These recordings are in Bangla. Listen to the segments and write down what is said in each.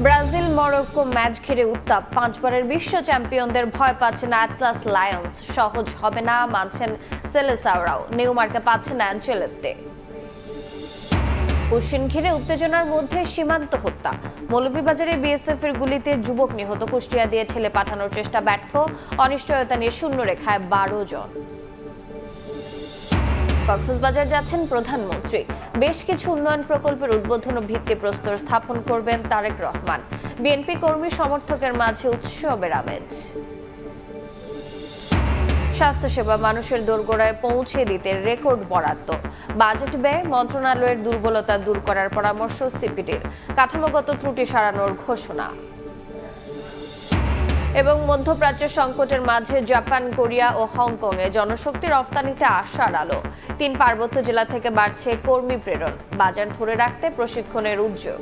ব্রাজিল মরক্কো ম্যাচ ঘিরে উত্তাপ। 5 বারের বিশ্ব চ্যাম্পিয়নদের ভয় পাচ্ছেন অ্যাটলাস লায়ন্স। সহজ হবে না মানছেন সেলেসাওরাও। নেইমারকে পাচ্ছেন অ্যানচেলত্তি। কুশিন ঘিরে উত্তেজনার মধ্যে সীমান্ত হত্যা। মৌলভীবাজারে বিএসএফ এর গুলিতে যুবক নিহত। কুষ্টিয়া দিয়ে ঠেলে পাঠানোর চেষ্টা ব্যর্থ। অনিশ্চয়তা নিয়ে শূন্য রেখায় 12 জন। কক্সবাজার যাচ্ছেন প্রধানমন্ত্রী। বেশ কিছু উন্নয়ন প্রকল্পের উদ্বোধন ও ভিত্তিপ্রস্তর স্থাপন করবেন তারেক রহমান। বিএনপি কর্মী সমর্থকের মাঝে উৎসবের আমেজ। স্বাস্থ্যসেবা মানুষের দোরগোড়ায় পৌঁছে দিতে রেকর্ড বরাদ্দ। বাজেট ব্যয় মন্ত্রণালয়ের দুর্বলতা দূর করার পরামর্শ সিপিডির। কাঠামোগত ত্রুটি সারানোর ঘোষণা। এবং মধ্যপ্রাচ্যের সংকটের মাঝে জাপান, কোরিয়া ও হংকংয়ে জনশক্তি রফতানিতে আশার আলো। 3 পার্বত্য জেলা থেকে বাড়ছে কর্মী প্রেরণ। বাজার ধরে রাখতে প্রশিক্ষণের উদ্যোগ।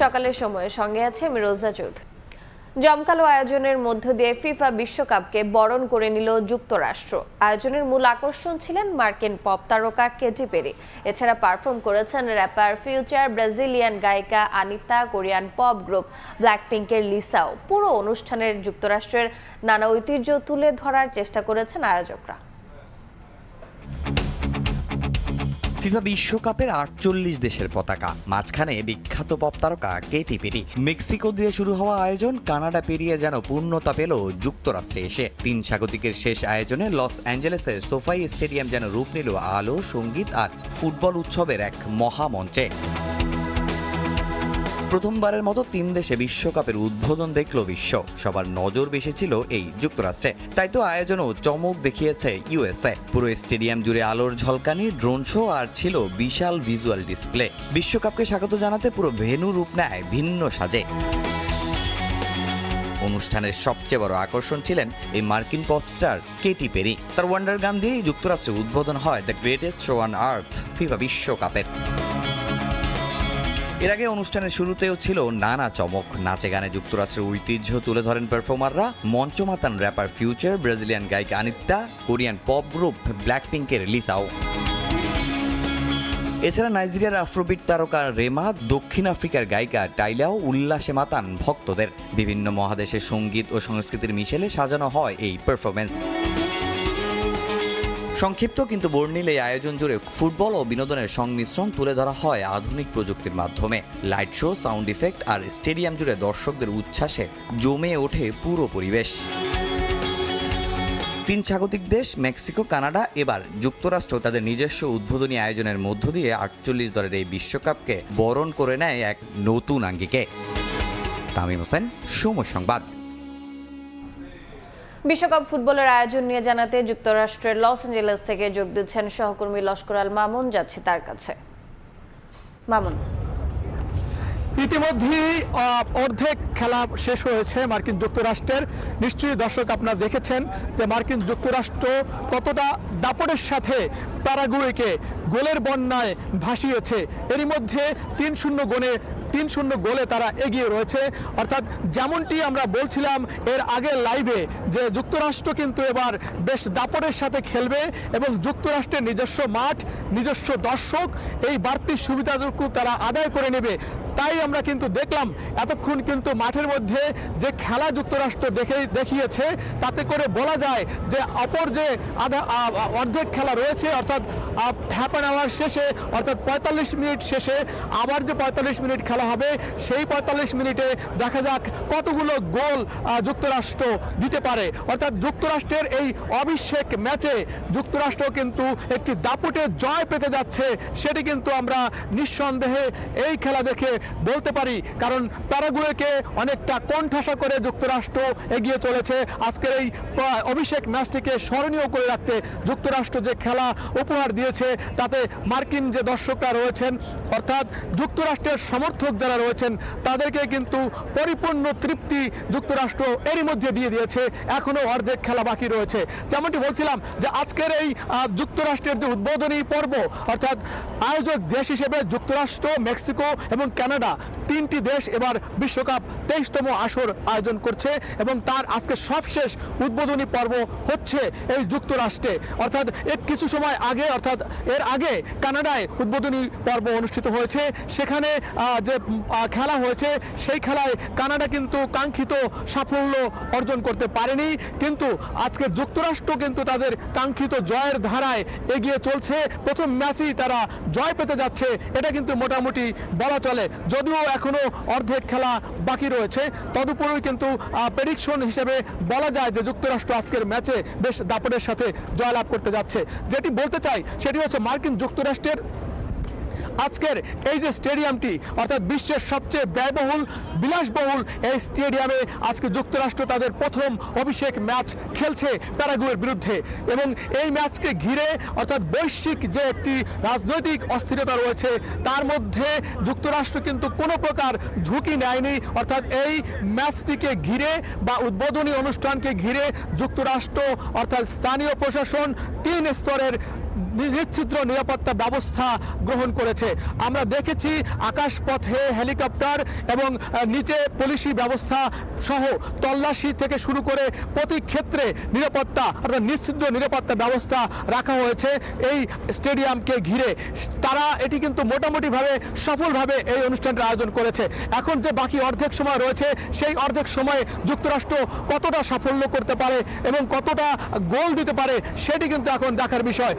সকালের সময়ে সঙ্গে আছে আমি রোজা চৌধুরী। জমকালো আয়োজনের মধ্য দিয়ে ফিফা বিশ্বকাপকে বরণ করে নিল যুক্তরাষ্ট্র। আয়োজনের মূল আকর্ষণ ছিলেন মার্কিন পপ তারকা কেটি পেরি। এছাড়া পারফর্ম করেছেন র্যাপার ফিউচার, ব্রাজিলিয়ান গায়িকা আনিতা, কোরিয়ান পপ গ্রুপ ব্ল্যাকপিঙ্কের লিসাও। পুরো অনুষ্ঠানের যুক্তরাষ্ট্রের নানা ঐতিহ্য তুলে ধরার চেষ্টা করেছেন আয়োজকরা। ফিফা বিশ্বকাপের 48 দেশের পতাকা, মাঝখানে বিখ্যাত পপ তারকা কেটি পেরি। মেক্সিকো দিয়ে শুরু হওয়া আয়োজন কানাডা পেরিয়ে যেন পূর্ণতা পেল যুক্তরাষ্ট্রে এসে। 3 স্বাগতিকের শেষ আয়োজনে লস অ্যাঞ্জেলেসের সোফাই স্টেডিয়াম যেন রূপ নিল আলো, সঙ্গীত আর ফুটবল উৎসবের এক মহামঞ্চে। প্রথমবারের মতো 3 দেশে বিশ্বকাপের উদ্বোধন দেখল বিশ্ব। সবার নজর বেশি ছিল এই যুক্তরাষ্ট্রে, তাই তো আয়োজনও চমক দেখিয়েছে ইউএসএ। পুরো স্টেডিয়াম জুড়ে আলোর ঝলকানি, ড্রোন শো আর ছিল বিশাল ভিজুয়াল ডিসপ্লে। বিশ্বকাপকে স্বাগত জানাতে পুরো ভেন্যু রূপ নেয় ভিন্ন সাজে। অনুষ্ঠানের সবচেয়ে বড় আকর্ষণ ছিলেন এই মার্কিন পপ স্টার কেটি পেরি। তার ওয়ান্ডার গান দিয়েই যুক্তরাষ্ট্রে উদ্বোধন হয় the greatest show on earth FIFA বিশ্বকাপের। এর আগে অনুষ্ঠানের শুরুতেও ছিল নানা চমক। নাচে গানে যুক্তরাষ্ট্রের ঐতিহ্য তুলে ধরেন পারফর্মাররা। মঞ্চ মাতান র্যাপার ফিউচার, ব্রাজিলিয়ান গায়িকা আনিতা, কোরিয়ান পপ গ্রুপ ব্ল্যাকপিঙ্কের লিসাও। এছাড়া নাইজেরিয়ার আফ্রোবিট তারকা রেমা, দক্ষিণ আফ্রিকার গায়িকা টাইলাও উল্লাসে মাতান ভক্তদের। বিভিন্ন মহাদেশের সঙ্গীত ও সংস্কৃতির মিশেলে সাজানো হয় এই পারফরমেন্স। সংক্ষিপ্ত কিন্তু বর্ণিল এই আয়োজন জুড়ে ফুটবল ও বিনোদনের সংমিশ্রণ তুলে ধরা হয় আধুনিক প্রযুক্তির মাধ্যমে। লাইট শো, সাউন্ড ইফেক্ট আর স্টেডিয়াম জুড়ে দর্শকদের উচ্ছ্বাসে জমে ওঠে পুরো পরিবেশ। 3 স্বাগতিক দেশ মেক্সিকো, কানাডা, এবার যুক্তরাষ্ট্র তাদের নিজস্ব উদ্বোধনী আয়োজনের মধ্য দিয়ে 48 দলের এই বিশ্বকাপকে বরণ করে নেয় এক নতুন আঙ্গিকে। তামিম হোসেন, সময় সংবাদ। বিশ্বকাপ ফুটবলের আয়োজন নিয়ে জানাতে যুক্তরাষ্ট্রের লস অ্যাঞ্জেলেস থেকে যোগ দিচ্ছেন সহকর্মী লস্কর আল মামুন। যাচ্ছি তার কাছে। মামুন, ইতিমধ্যেই অর্ধেক খেলা শেষ হয়েছে মার্কিন যুক্তরাষ্ট্রের। নিশ্চয়ই দর্শক আপনারা দেখেছেন যে মার্কিন যুক্তরাষ্ট্র কতটা দাপটের সাথে প্যারাগুয়েকে গোলের বন্যায় ভাসিয়েছে। এরই মধ্যে 3-0 গোলে তারা এগিয়ে রয়েছে। অর্থাৎ যেমনটি আমরা বলছিলাম এর আগের লাইভে যে যুক্তরাষ্ট্র কিন্তু এবার বেশ দাপটের সাথে খেলবে এবং যুক্তরাষ্ট্রের নিজস্ব মাঠ, নিজস্ব দর্শক, এই বাড়তি সুবিধাটুকু তারা আদায় করে নেবে। তাই আমরা কিন্তু দেখলাম এতক্ষণ কিন্তু মাঠের মধ্যে যে খেলা যুক্তরাষ্ট্র দেখিয়েছে তাতে করে বলা যায় যে অপর যে অর্ধেক খেলা রয়েছে, অর্থাৎ হাফ অ্যান আওয়ার শেষে, অর্থাৎ 45 মিনিট শেষে আবার যে 45 মিনিট খেলা হবে, সেই 45 মিনিটে দেখা যাক কতগুলো গোল যুক্তরাষ্ট্র দিতে পারে। অর্থাৎ যুক্তরাষ্ট্রের এই অভিষেক ম্যাচে যুক্তরাষ্ট্র কিন্তু একটি দাপুটে জয় পেতে যাচ্ছে, সেটি কিন্তু আমরা নিঃসন্দেহে এই খেলা দেখে বলতে পারি। কারণ প্যারাগুয়েকে অনেকটা কোণঠাসা করে যুক্তরাষ্ট্র এগিয়ে চলেছে। আজকের এই অভিষেক ম্যাচটিকে স্মরণীয় করে রাখতে যুক্তরাষ্ট্র যে খেলা উপহার দিয়েছে তাতে মার্কিন যে দর্শকরা রয়েছেন, অর্থাৎ যুক্তরাষ্ট্রের সমর্থক যারা রয়েছেন, তাদেরকে কিন্তু পরিপূর্ণ তৃপ্তি যুক্তরাষ্ট্র এরই মধ্যে দিয়ে দিয়েছে। এখনো অর্ধেক খেলা বাকি রয়েছে। যেমনটি বলছিলাম যে আজকের এই যুক্তরাষ্ট্রের যে উদ্বোধনী পর্ব, অর্থাৎ আয়োজক দেশ হিসেবে যুক্তরাষ্ট্র, মেক্সিকো এবং কানাডা কানাডা, 3টি দেশ এবার বিশ্বকাপ 23তম আসর আয়োজন করছে এবং তার আজকে সবশেষ উদ্বোধনী পর্ব হচ্ছে এই যুক্তরাষ্ট্রে। অর্থাৎ এর কিছু সময় আগে, অর্থাৎ এর আগে কানাডায় উদ্বোধনী পর্ব অনুষ্ঠিত হয়েছে। সেখানে যে খেলা হয়েছে সেই খেলায় কানাডা কিন্তু কাঙ্ক্ষিত সাফল্য অর্জন করতে পারেনি, কিন্তু আজকে যুক্তরাষ্ট্র কিন্তু তাদের কাঙ্ক্ষিত জয়ের ধারায় এগিয়ে চলছে। প্রথম ম্যাচেই তারা জয় পেতে যাচ্ছে, এটা কিন্তু মোটামুটি বলা চলে। যদিও এখনো অর্ধেক খেলা বাকি রয়েছে, তদুপরি কিন্তু প্রেডিকশন হিসেবে বলা যায় যে যুক্তরাষ্ট্র আজকের ম্যাচে বেশ দাপটের সাথে জয়লাভ করতে যাচ্ছে। যেটি বলতে চাই সেটি হচ্ছে মার্কিন যুক্তরাষ্ট্রের আজকের এই যে স্টেডিয়ামটি, অর্থাৎ বিশ্বের সবচেয়ে ব্যয়বহুল বিলাসবহুল এই স্টেডিয়ামে আজকে যুক্তরাষ্ট্র তাদের প্রথম অভিষেক ম্যাচ খেলছে প্যারাগুয়ের বিরুদ্ধে। এবং এই ম্যাচকে ঘিরে, অর্থাৎ বৈশ্বিক যে একটি রাজনৈতিক অস্থিরতা রয়েছে, তার মধ্যে যুক্তরাষ্ট্র কিন্তু কোনো প্রকার ঝুঁকি নেয়নি। অর্থাৎ এই ম্যাচটিকে ঘিরে বা উদ্বোধনী অনুষ্ঠানকে ঘিরে যুক্তরাষ্ট্র অর্থাৎ স্থানীয় প্রশাসন 3 স্তরের নিশ্চিদ্র নিরাপত্তা ব্যবস্থা গ্রহণ করেছে। আমরা দেখেছি আকাশপথে হেলিকপ্টার এবং নিচে পুলিশি ব্যবস্থা সহ তল্লাশি থেকে শুরু করে প্রতি ক্ষেত্রে নিরাপত্তা অর্থাৎ নিশ্চিদ্র নিরাপত্তা ব্যবস্থা রাখা হয়েছে এই স্টেডিয়ামকে ঘিরে। তারা এটি কিন্তু মোটামুটিভাবে সফলভাবে এই অনুষ্ঠানটির আয়োজন করেছে। এখন যে বাকি অর্ধেক সময় রয়েছে, সেই অর্ধেক সময়ে যুক্তরাষ্ট্র কতটা সাফল্য করতে পারে এবং কতটা গোল দিতে পারে সেটি কিন্তু এখন দেখার বিষয়।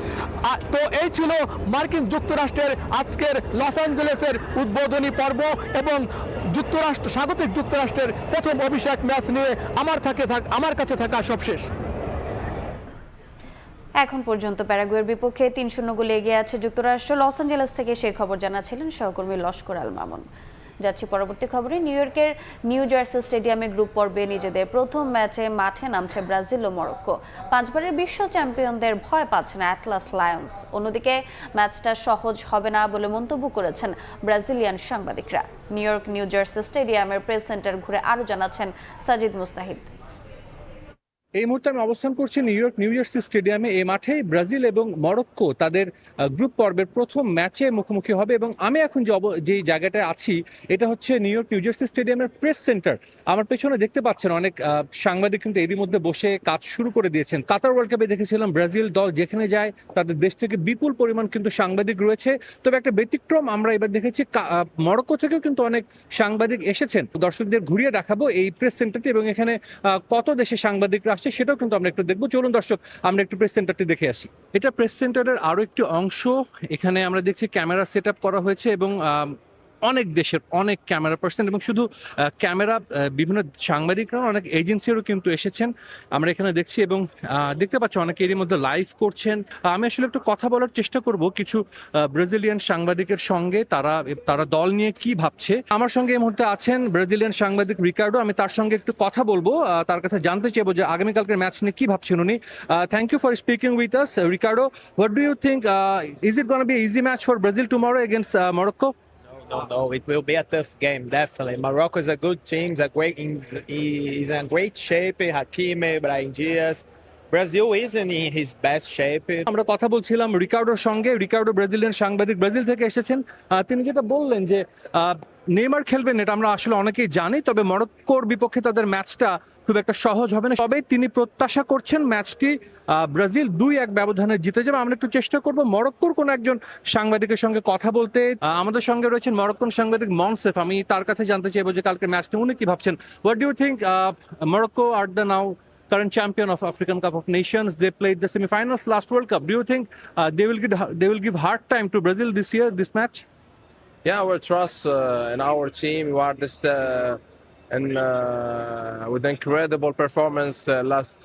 তো এই ছিল মার্কিন যুক্তরাষ্ট্রের আজকের লস অ্যাঞ্জেলেসের উদ্বোধনী পর্ব এবং স্বাগতিক যুক্তরাষ্ট্রের প্রথম অভিষেক ম্যাচ নিয়ে আমার কাছে থাকা সবশেষ। এখন পর্যন্ত প্যারাগুয়ের বিপক্ষে 3-0 গোলে এগিয়ে আছে যুক্তরাষ্ট্র। লস অ্যাঞ্জেলেস থেকে সেই খবর জানাচ্ছিলেন সহকর্মী লস্কর আল মামুন। যাচ্ছি পরবর্তী খবরে। নিউ ইয়র্কের নিউ জার্সি স্টেডিয়ামে গ্রুপ পর্বে নিজেদের প্রথম ম্যাচে মাঠে নামছে ব্রাজিল ও মরক্কো। 5বারের বিশ্ব চ্যাম্পিয়নদের ভয় পাচ্ছে না অ্যাটলাস লায়ন্স। অন্যদিকে ম্যাচটা সহজ হবে না বলে মন্তব্য করেছেন ব্রাজিলিয়ান সাংবাদিকরা। নিউ জার্সি স্টেডিয়ামের প্রেস সেন্টার ঘুরে আরও জানাচ্ছেন সাজিদ মুস্তাহিদ। এই মুহূর্তে আমি অবস্থান করছি নিউ জার্সি স্টেডিয়ামে। এই মাঠে ব্রাজিল এবং মরক্কো তাদের গ্রুপ পর্বের প্রথম ম্যাচে মুখোমুখি হবে এবং আমি এখন যে জায়গাটায় আছি এটা হচ্ছে নিউ জার্সি স্টেডিয়ামের প্রেস সেন্টার। আমার পেছনে দেখতে পাচ্ছেন অনেক সাংবাদিক কিন্তু এরই মধ্যে বসে কাজ শুরু করে দিয়েছেন। কাতার ওয়ার্ল্ড কাপে দেখেছিলাম ব্রাজিল দল যেখানে যায় তাদের দেশ থেকে বিপুল পরিমাণ কিন্তু সাংবাদিক রয়েছে। তবে একটা ব্যতিক্রম আমরা এবার দেখেছি, মরক্কো থেকেও কিন্তু অনেক সাংবাদিক এসেছেন। দর্শকদের ঘুরিয়ে দেখাবো এই প্রেস সেন্টারটি এবং এখানে কত দেশের সাংবাদিকরা সেটাও কিন্তু আমরা একটু দেখবো। চলুন দর্শক আমরা একটু প্রেস সেন্টারটি দেখে আসি। এটা প্রেস সেন্টারের আরো একটি অংশ। এখানে আমরা দেখছি ক্যামেরা সেট আপ করা হয়েছে এবং অনেক দেশের অনেক ক্যামেরা পার্সন এবং শুধু ক্যামেরা, বিভিন্ন সাংবাদিকরা অনেক এজেন্সিরও কিন্তু এসেছেন আমরা এখানে দেখছি এবং দেখতে পাচ্ছি অনেকে এরই মধ্যে লাইভ করছেন। আমি আসলে একটু কথা বলার চেষ্টা করব কিছু ব্রাজিলিয়ান সাংবাদিকের সঙ্গে, তারা দল নিয়ে কি ভাবছে। আমার সঙ্গে এই মুহূর্তে আছেন ব্রাজিলিয়ান সাংবাদিক রিকার্ডো। আমি তার সঙ্গে একটু কথা বলবো, তার কাছে জানতে চাইবো যে আগামীকালকের ম্যাচ নিয়ে কি ভাবছেন উনি। Thank you for speaking with us, Ricardo. What do you think, is it gonna be easy match for Brazil tomorrow against Morocco? No, it will be a tough game, definitely. Morocco is a good team, he's in great shape. Hakimi, Brahim Diaz. Brazil isn't in his best shape. আমরা কথা বলছিলাম রিকার্ডোর সঙ্গে। রিকার্ডো ব্রাজিলিয়ান সাংবাদিক, ব্রাজিল থেকে এসেছেন। তিনি যেটা বললেন যে নেইমার খেলবেন এটা আমরা আসলে অনেকেই জানি, তবে মরক্কোর বিপক্ষে তাদের ম্যাচটা খুব একটা সহজ হবে না। তবে তিনি প্রত্যাশা করছেন ম্যাচটি ব্রাজিল 2-1 ব্যবধানে জিতে যাবে। আমরা একটু চেষ্টা করব মরক্কোর কোন একজন সাংবাদিকের সঙ্গে কথা বলতে। আমাদের সঙ্গে রয়েছেন মরক্কোন সাংবাদিক মনসেফ। আমি তার কাছে জানতে চাইবো যে কালকের ম্যাচটা উনি কি ভাবছেন। What do you think, Morocco are the now current champion of African Cup of Nations? They played the semi-finals last World Cup. Do you think they will give hard time to Brazil this match? Yeah, we trust in our team. We are this with incredible performance last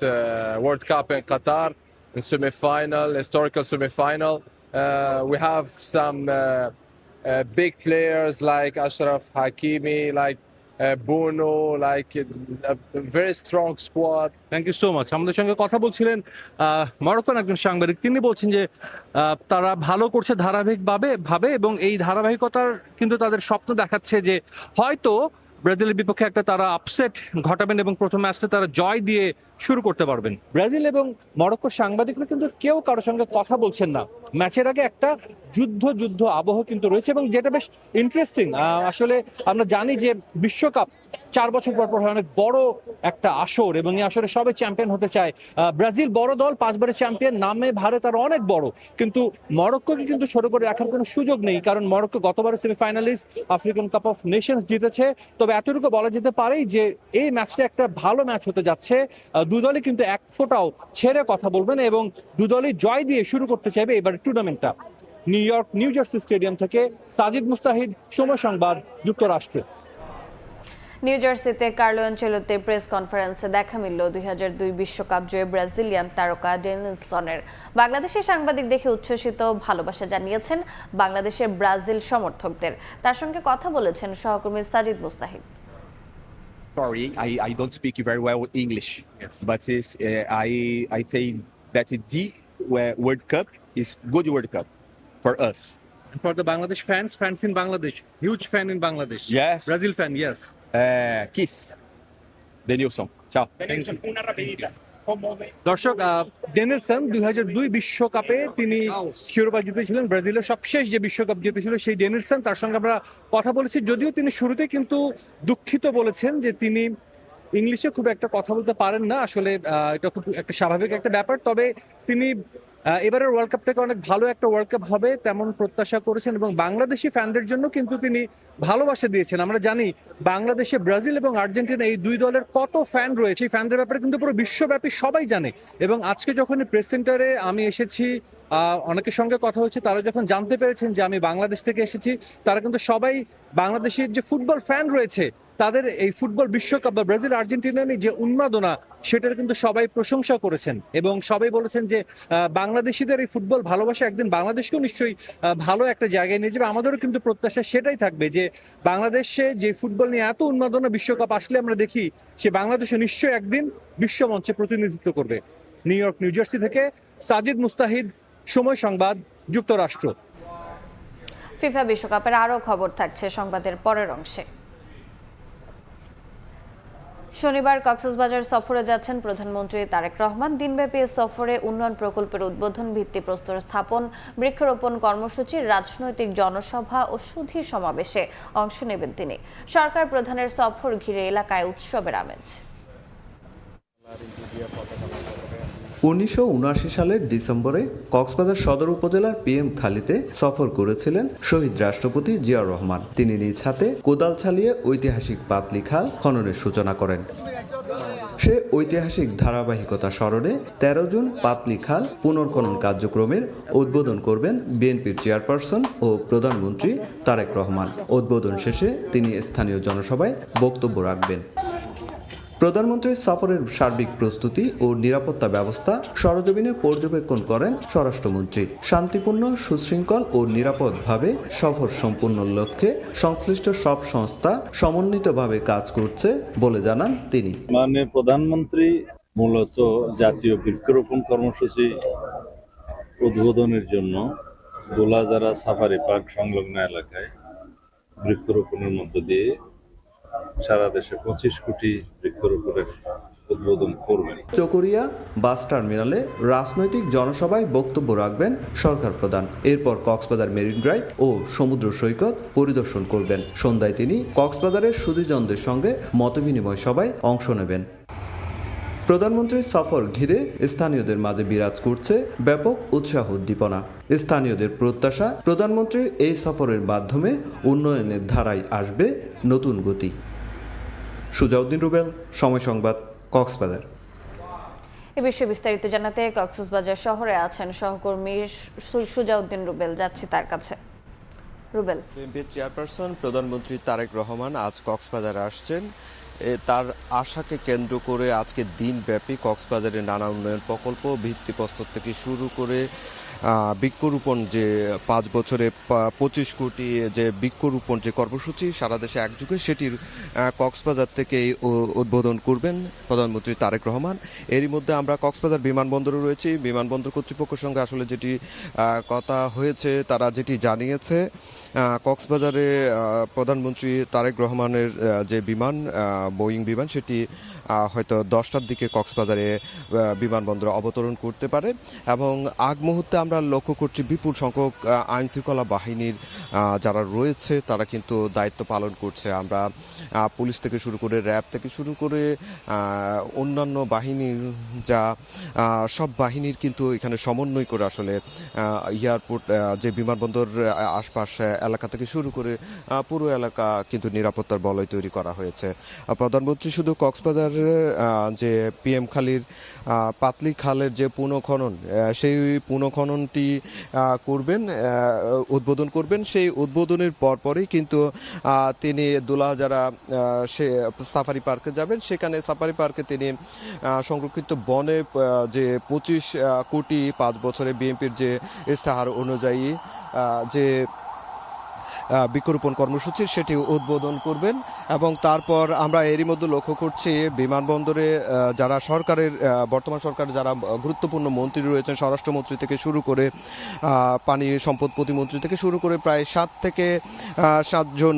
World Cup in Qatar in semi-final, historical semi-final. We have some big players like Ashraf Hakimi, like Bruno, like a very strong squad. Thank you so much. আমাদের সঙ্গে কথা বলছিলেন মরক্কোর একজন সাংবাদিক। তিনি বলছেন যে তারা ভালো করছে ধারাবাহিকভাবে এবং এই ধারাবাহিকতার কিন্তু তাদের স্বপ্ন দেখাচ্ছে যে হয়তো ব্রাজিলের বিপক্ষে একটা তারা আপসেট ঘটাবেন এবং প্রথম ম্যাচটা তারা জয় দিয়ে শুরু করতে পারবেন। ব্রাজিল এবং মরক্কোর সাংবাদিকরা কিন্তু কেউ কারোর সঙ্গে কথা বলছেন না। ম্যাচের আগে একটা যুদ্ধ আবহ কিন্তু রয়েছে এবং যেটা বেশ ইন্টারেস্টিং। আসলে আমরা জানি যে বিশ্বকাপ 4 বছর পর পর হয়, অনেক বড় একটা আসর এবং এই আসরে সবাই চ্যাম্পিয়ন হতে চায়। ব্রাজিল বড় দল, 5 বারের চ্যাম্পিয়ন, নামে ভারে তারা অনেক বড়, কিন্তু মরক্কোকে কিন্তু ছোট করে রাখার কোনো সুযোগ নেই, কারণ মরক্কো গতবারের semifinalist, African cup of Nations জিতেছে। তবে এতটুকু বলা যেতে পারে যে এই ম্যাচটা একটা ভালো ম্যাচ হতে যাচ্ছে। দুদলই কিন্তু এক ফোঁটাও ছেড়ে কথা বলবেন এবং দুদলই জয় দিয়ে শুরু করতে চাইবে এবার টুর্নামেন্টটা। নিউ জার্সি স্টেডিয়াম থেকে সাজিদ মুস্তাহিদ, সময় সংবাদ, যুক্তরাষ্ট্র। নিউ জার্সিতে কার্লো অ্যানচেলোত্তির প্রেস কনফারেন্সে দেখা মিলল 2002 বিশ্বকাপ জয়ী ব্রাজিলিয়ান তারকা ডেনিলসনের। বাংলাদেশের সাংবাদিক দেখে উচ্ছ্বসিত ভালোবাসা জানিয়েছেন বাংলাদেশের ব্রাজিল সমর্থকদের। তার সঙ্গে কথা বলেছেন সহকর্মী Sajid মুস্তাহিদ। Sorry, I don't speak very well English, but I think that the World Cup is good World Cup for us. And for the Bangladesh fans in Bangladesh, huge fan in Bangladesh. Yes. Brazil fan, yes. Kiss. Denilson. Ciao. দর্শক, ডেনিলসন 2002 বিশ্বকাপে তিনি শিরোপা জিতেছিলেন, ব্রাজিলের সবশেষ যে বিশ্বকাপ জিতেছিল সেই ডেনিলসন। তার সঙ্গে আমরা কথা বলেছি, যদিও তিনি শুরুতে কিন্তু দুঃখিত বলেছেন যে তিনি ইংলিশে খুব একটা কথা বলতে পারেন না। আসলে এটা খুব একটা স্বাভাবিক একটা ব্যাপার। তবে তিনি এবারের ওয়ার্ল্ড কাপটাকে অনেক ভালো একটা ওয়ার্ল্ড কাপ হবে তেমন প্রত্যাশা করেছেন এবং বাংলাদেশি ফ্যানদের জন্য কিন্তু তিনি ভালোবাসা দিয়েছেন। আমরা জানি বাংলাদেশে ব্রাজিল এবং আর্জেন্টিনা এই দুই দলের কত ফ্যান রয়েছে, এই ফ্যানদের ব্যাপারে কিন্তু পুরো বিশ্বব্যাপী সবাই জানে। এবং আজকে যখন প্রেস সেন্টারে আমি এসেছি, অনেকের সঙ্গে কথা হচ্ছে, তারা যখন জানতে পেরেছেন যে আমি বাংলাদেশ থেকে এসেছি, তারা কিন্তু সবাই বাংলাদেশের যে ফুটবল ফ্যান রয়েছে তাদের এই ফুটবল বিশ্বকাপ বা ব্রাজিল আর্জেন্টিনা নিয়ে যে উন্মাদনা, সেটার কিন্তু সবাই প্রশংসা করেছেন এবং সবাই বলেছেন যে বাংলাদেশিদের এই ফুটবল ভালোবাসা একদিন বাংলাদেশকেও নিশ্চয়ই ভালো একটা জায়গায় নিয়ে যাবে। আমাদেরও কিন্তু প্রত্যাশা সেটাই থাকবে যে বাংলাদেশে যে ফুটবল নিয়ে এত উন্মাদনা বিশ্বকাপ আসলে আমরা দেখি, সে বাংলাদেশে নিশ্চয়ই একদিন বিশ্বমঞ্চে প্রতিনিধিত্ব করবে। নিউ জার্সি থেকে সাজিদ মুস্তাহিদ, সময় সংবাদ, যুক্তরাষ্ট্র। ফিফা বিশ্বকাপের আরও খবর থাকছে সংবাদের পরের অংশে। শনিবার কক্সবাজার সফরে যাচ্ছেন প্রধানমন্ত্রী তারেক রহমান। দিনব্যাপী সফরে উন্নয়ন প্রকল্পের উদ্বোধন, ভিত্তিপ্রস্তর স্থাপন, বৃক্ষরোপণ কর্মসূচি, রাজনৈতিক জনসভা ও সুধী সমাবেশে অংশ নেবেন তিনি। সরকার প্রধানের সফর ঘিরে এলাকায় উৎসবের আমেজ। 1979 সালের ডিসেম্বরে কক্সবাজার সদর উপজেলার PM খালিতে সফর করেছিলেন শহীদ রাষ্ট্রপতি জিয়াউর রহমান। তিনি নিজ হাতে কোদাল চালিয়ে ঐতিহাসিক পাতলি খাল খননের সূচনা করেন। সে ঐতিহাসিক ধারাবাহিকতা স্মরণে 13 জুন পাতলি খাল পুনর্খনন কার্যক্রমের উদ্বোধন করবেন বিএনপির চেয়ারপারসন ও প্রধানমন্ত্রী তারেক রহমান। উদ্বোধন শেষে তিনি স্থানীয় জনসভায় বক্তব্য রাখবেন। প্রধানমন্ত্রীর সফরের সার্বিক প্রস্তুতি ও নিরাপত্তা ব্যবস্থা সরেজমিনে পর্যবেক্ষণ করেন স্বরাষ্ট্রমন্ত্রী। শান্তিপূর্ণ, সুশৃঙ্খল ও নিরাপদভাবে সফর সম্পূর্ণের লক্ষ্যে সংশ্লিষ্ট সব সংস্থা সমন্বিতভাবে কাজ করছে বলে জানান তিনি। মাননীয় প্রধানমন্ত্রী মূলত জাতীয় বৃক্ষরোপণ কর্মসূচি উদ্বোধনের জন্য গোলাজারা সাফারি পার্ক সংলগ্ন এলাকায় বৃক্ষরোপণের মধ্য দিয়ে সারা দেশে 25 কোটি বৃক্ষরোপণের উদ্বোধন করবেন। চকরিয়া বাস টার্মিনালে রাজনৈতিক জনসভায় বক্তব্য রাখবেন সরকার প্রধান। এরপর কক্সবাজার মেরিন ড্রাইভ ও সমুদ্র সৈকত পরিদর্শন করবেন। সন্ধ্যায় তিনি কক্সবাজারের সুধীজনদের সঙ্গে মতবিনিময় সভায় অংশ নেবেন। প্রধানমন্ত্রীর সফর ঘিরে স্থানীয়দের মাঝে বিরাজ করছে ব্যাপক উৎসাহ উদ্দীপনা। স্থানীয়দের প্রত্যাশা, প্রধানমন্ত্রীর এই সফরের মাধ্যমে উন্নয়নের ধারায় আসবে নতুন গতি। সুজাউদ্দিন রুবেল, সময় সংবাদ, কক্সবাজার। এ বিষয়ে বিস্তারিত জানাতে কক্সবাজার শহরে আছেন সহকর্মী সুজাউদ্দিন রুবেল, যাচ্ছি তার কাছে। রুবেল, বিএনপির চেয়ারপারসন প্রধানমন্ত্রী তারেক রহমান আজ কক্সবাজারে আসছেন। তার আশাকে কেন্দ্র করে আজকে দিনব্যাপী কক্সবাজারে নানা উন্নয়ন প্রকল্প, ভিত্তিপ্রস্তর থেকে শুরু করে বৃক্ষরোপণ যে 5 বছরে 25 কোটি যে বৃক্ষরোপণ যে কর্মসূচি সারা দেশে একযোগে সেটির কক্সবাজার থেকেই উদ্বোধন করবেন প্রধানমন্ত্রী তারেক রহমান। এরই মধ্যে আমরা কক্সবাজার বিমানবন্দরে রয়েছি। বিমানবন্দর কর্তৃপক্ষের সঙ্গে আসলে যেটি কথা হয়েছে, তারা যেটি জানিয়েছে, কক্সবাজারে প্রধানমন্ত্রী তারেক রহমানের যে বিমান বোয়িং বিমান সেটি হয়তো 10টার দিকে কক্সবাজারে বিমানবন্দরে অবতরণ করতে পারে এবং আগ মুহূর্তে আমরা লক্ষ্য করছি বিপুল সংখ্যক আইনশৃঙ্খলা বাহিনীর যারা রয়েছে তারা কিন্তু দায়িত্ব পালন করছে। আমরা পুলিশ থেকে শুরু করে র্যাব থেকে শুরু করে অন্যান্য বাহিনীর যা সব বাহিনীর কিন্তু এখানে সমন্বয় করে আসলে এয়ারপোর্ট যে বিমানবন্দর আশপাশ এলাকা থেকে শুরু করে পুরো এলাকা কিন্তু নিরাপত্তার বলয় তৈরি করা হয়েছে। প্রধানমন্ত্রী শুধু কক্সবাজার যে পিএম খালির পাতলি খালের যে পুনঃখনন সেই পুনঃখননটি করবেন, উদ্বোধন করবেন। সেই উদ্বোধনের পরপরই কিন্তু তিনি দুলাহাজারা সে সাফারি পার্কে যাবেন। সেখানে সাফারি পার্কে তিনি সংরক্ষিত বনে যে 25 কোটি 5 বছরে বিএনপির যে ইস্তাহার অনুযায়ী যে বৃক্ষরোপণ কর্মসূচি সেটি উদ্বোধন করবেন এবং তারপর আমরা এরই মধ্যে লক্ষ্য করছি বিমানবন্দরে যারা সরকারের বর্তমান সরকারের যারা গুরুত্বপূর্ণ মন্ত্রী রয়েছেন, স্বরাষ্ট্রমন্ত্রী থেকে শুরু করে পানি সম্পদ প্রতিমন্ত্রী থেকে শুরু করে প্রায় 7 থেকে 7 জন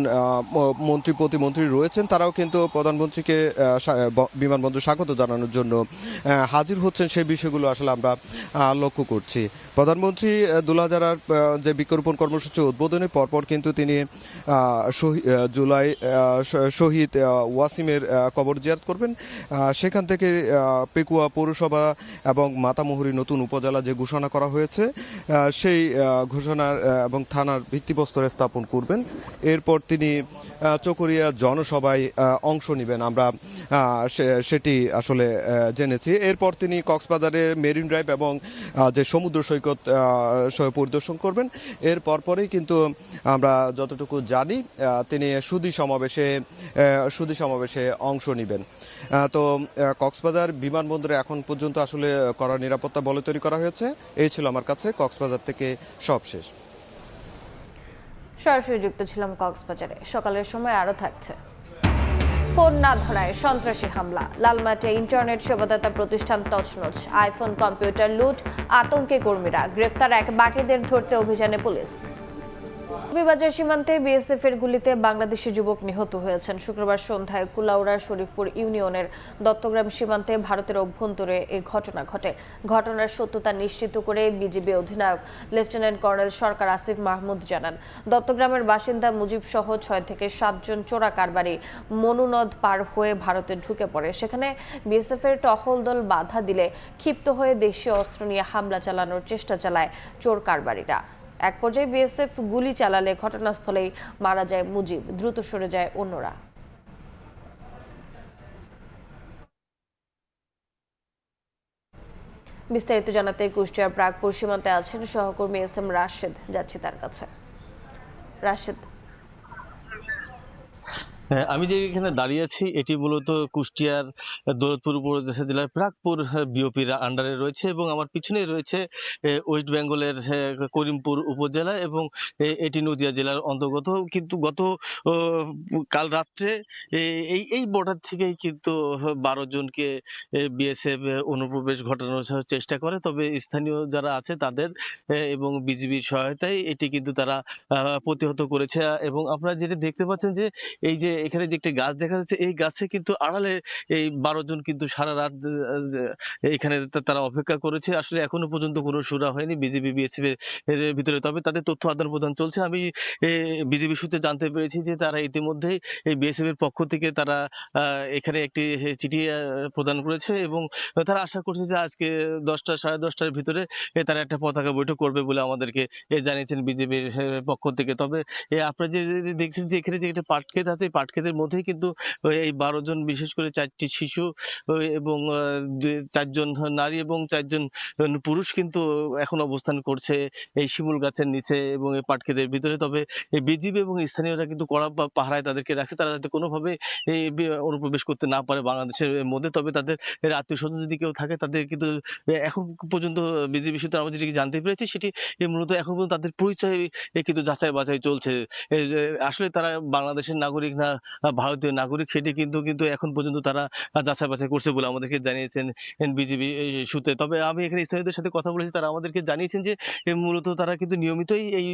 মন্ত্রী প্রতিমন্ত্রী রয়েছেন, তারাও কিন্তু প্রধানমন্ত্রীকে বিমানবন্দরে স্বাগত জানানোর জন্য হাজির হচ্ছেন। সেই বিষয়গুলো আসলে আমরা লক্ষ্য করছি। প্রধানমন্ত্রী দুলাহাজারার যে বৃক্ষরোপণ কর্মসূচি উদ্বোধনের পরপর কিন্তু তিনি জুলাই শহীদ ওয়াসিমের কবর জিয়ারত করবেন। সেখান থেকে পেকুয়া পৌরসভা এবং মাতামুহুরী নতুন উপজেলা যে ঘোষণা করা হয়েছে সেই ঘোষণার এবং থানার ভিত্তিপ্রস্তরে স্থাপন করবেন। এরপর তিনি চকরিয়া জনসভায় অংশ নেবেন, আমরা সেটি আসলে জেনেছি। এরপর তিনি কক্সবাজারে মেরিন ড্রাইভ এবং যে সমুদ্র সৈকত পরিদর্শন করবেন। এর পরপরই কিন্তু আমরা যতটুকু জানি তিনি সুধী সমাবেশে অংশ নেবেন। তো কক্সবাজার বিমানবন্দরে এখন পর্যন্ত আসলে কড়া নিরাপত্তা বলয় তৈরি করা হয়েছে। এই ছিল আমার কাছে কক্সবাজার থেকে সব শেষ। সরাসরি যুক্ত ছিলাম কক্সবাজারে। সকালের সময় আরো থাকছে। ফোন না ধরায় সন্ত্রাসী হামলা, লালমাটিয়া ইন্টারনেট সেবাদাতা প্রতিষ্ঠান তছনছ, আইফোন কম্পিউটার লুট, আতঙ্কে কর্মীরা, গ্রেফতার এক বাকিদের ধরতে অভিযানে পুলিশ। কক্সবাজার সীমান্তে বিএসএফ এর গুলিতে বাংলাদেশি যুবক নিহত হয়েছেন। শুক্রবার সন্ধ্যায় কুলাউড়ার শরীফপুর ইউনিয়নের দত্তগ্রাম সীমান্তে ভারতের অভ্যন্তরে এই ঘটনা ঘটে। ঘটনার সত্যতা নিশ্চিত করে বিজিবি অধিনায়ক লেফটেন্যান্ট কর্নেল সরকার আসিফ মাহমুদ জানান, দত্তগ্রামের বাসিন্দা মুজিব সহ 6 থেকে 7 জন চোরা কারবারি মনু নদ পার হয়ে ভারতে ঢুকে পড়ে। সেখানে বিএসএফ এর টহল দল বাধা দিলে ক্ষিপ্ত হয়ে দেশীয় অস্ত্র নিয়ে হামলা চালানোর চেষ্টা চালায় চোর কারবারিরা। এক পর্যায়ে বিএসএফ গুলি চালালে ঘটনাস্থলেই মারা যায় মুজিব, দ্রুত সরে যায় অন্যরা। বিস্তারিত জানাতে কুষ্টিয়ার প্রাগপুর সীমান্তে আছেন সহকর্মী এস.এম. রাশেদ, যাচ্ছি তার কাছে। রাশেদ, আমি যে এখানে দাঁড়িয়ে আছি এটি মূলত কুষ্টিয়ার দৌলতপুর উপজেলার প্রাগপুর বিওপির আন্ডারে রয়েছে এবং আমার পিছনেই রয়েছে ওয়েস্ট বেঙ্গলের করিমপুর উপজেলা এবং এটি নদিয়া জেলার অন্তর্গত। কিন্তু গত কাল রাত্রে এই বর্ডার থেকেই কিন্তু 12 জনকে বিএসএফ অনুপ্রবেশ ঘটানোর চেষ্টা করে, তবে স্থানীয় যারা আছে তাদের এবং বিজিবির সহায়তায় এটি কিন্তু তারা প্রতিহত করেছে। এবং আপনারা যেটা দেখতে পাচ্ছেন যে এই যে এখানে যে একটি গাছ দেখা যাচ্ছে, এই গাছে কিন্তু আড়ালে এই 12 জন কিন্তু সারা রাত এখানে তারা অপেক্ষা করেছে। আসলে এখনো পর্যন্ত কোনো সুরা হয়নি বিজিবি বিএসএফ এর ভিতরে, তবে তাদের তথ্য আদান প্রদান চলছে। আমি বিজিবি সূত্রে জানতে পেরেছি যে তারা ইতিমধ্যেই এই বিএসএফ এর পক্ষ থেকে তারা এখানে একটি চিঠি প্রদান করেছে এবং তারা আশা করছে যে আজকে 10টা সাড়ে 10টার ভিতরে তারা একটা পতাকা বৈঠক করবে বলে আমাদেরকে জানিয়েছেন বিজেপির পক্ষ থেকে। তবে আপনারা যে দেখছেন যে এখানে যে একটা পাটক্ষেত আছে, পাট পাটক্ষেতের মধ্যেই কিন্তু এই 12 জন, বিশেষ করে 4টি শিশু এবং 4 জন নারী এবং 4 জন পুরুষ কিন্তু এখন অবস্থান করছে এই শিমুল গাছের নিচে এবং এই পাটক্ষেতের ভিতরে। তবে এই বিজিবি এবং স্থানীয়রা কিন্তু কড়া পাহারায় তাদেরকে রাখছে, তারা যাতে কোনোভাবে এই অনুপ্রবেশ করতে না পারে বাংলাদেশের মধ্যে। তবে তাদের আত্মীয়-স্বজন যদি কেউ থাকে, তাদের কিন্তু এখন পর্যন্ত বিজিবি সূত্রে আমরা যেটি জানতে পেরেছি, সেটি মূলত এখন পর্যন্ত তাদের পরিচয় কিন্তু যাচাই-বাছাই চলছে। এই যে আসলে তারা বাংলাদেশের নাগরিক না ভারতীয় নাগরিক, সেটি কিন্তু এখন পর্যন্ত তারা যাচাই-বাছাই করছে বলে আমাদেরকে জানিয়েছেন বিজিবি সূত্রে। তবে আমি এখানে স্থানীয়দের সাথে কথা বলেছি, তারা আমাদেরকে জানিয়েছেন যে মূলত তারা কিন্তু নিয়মিতই এই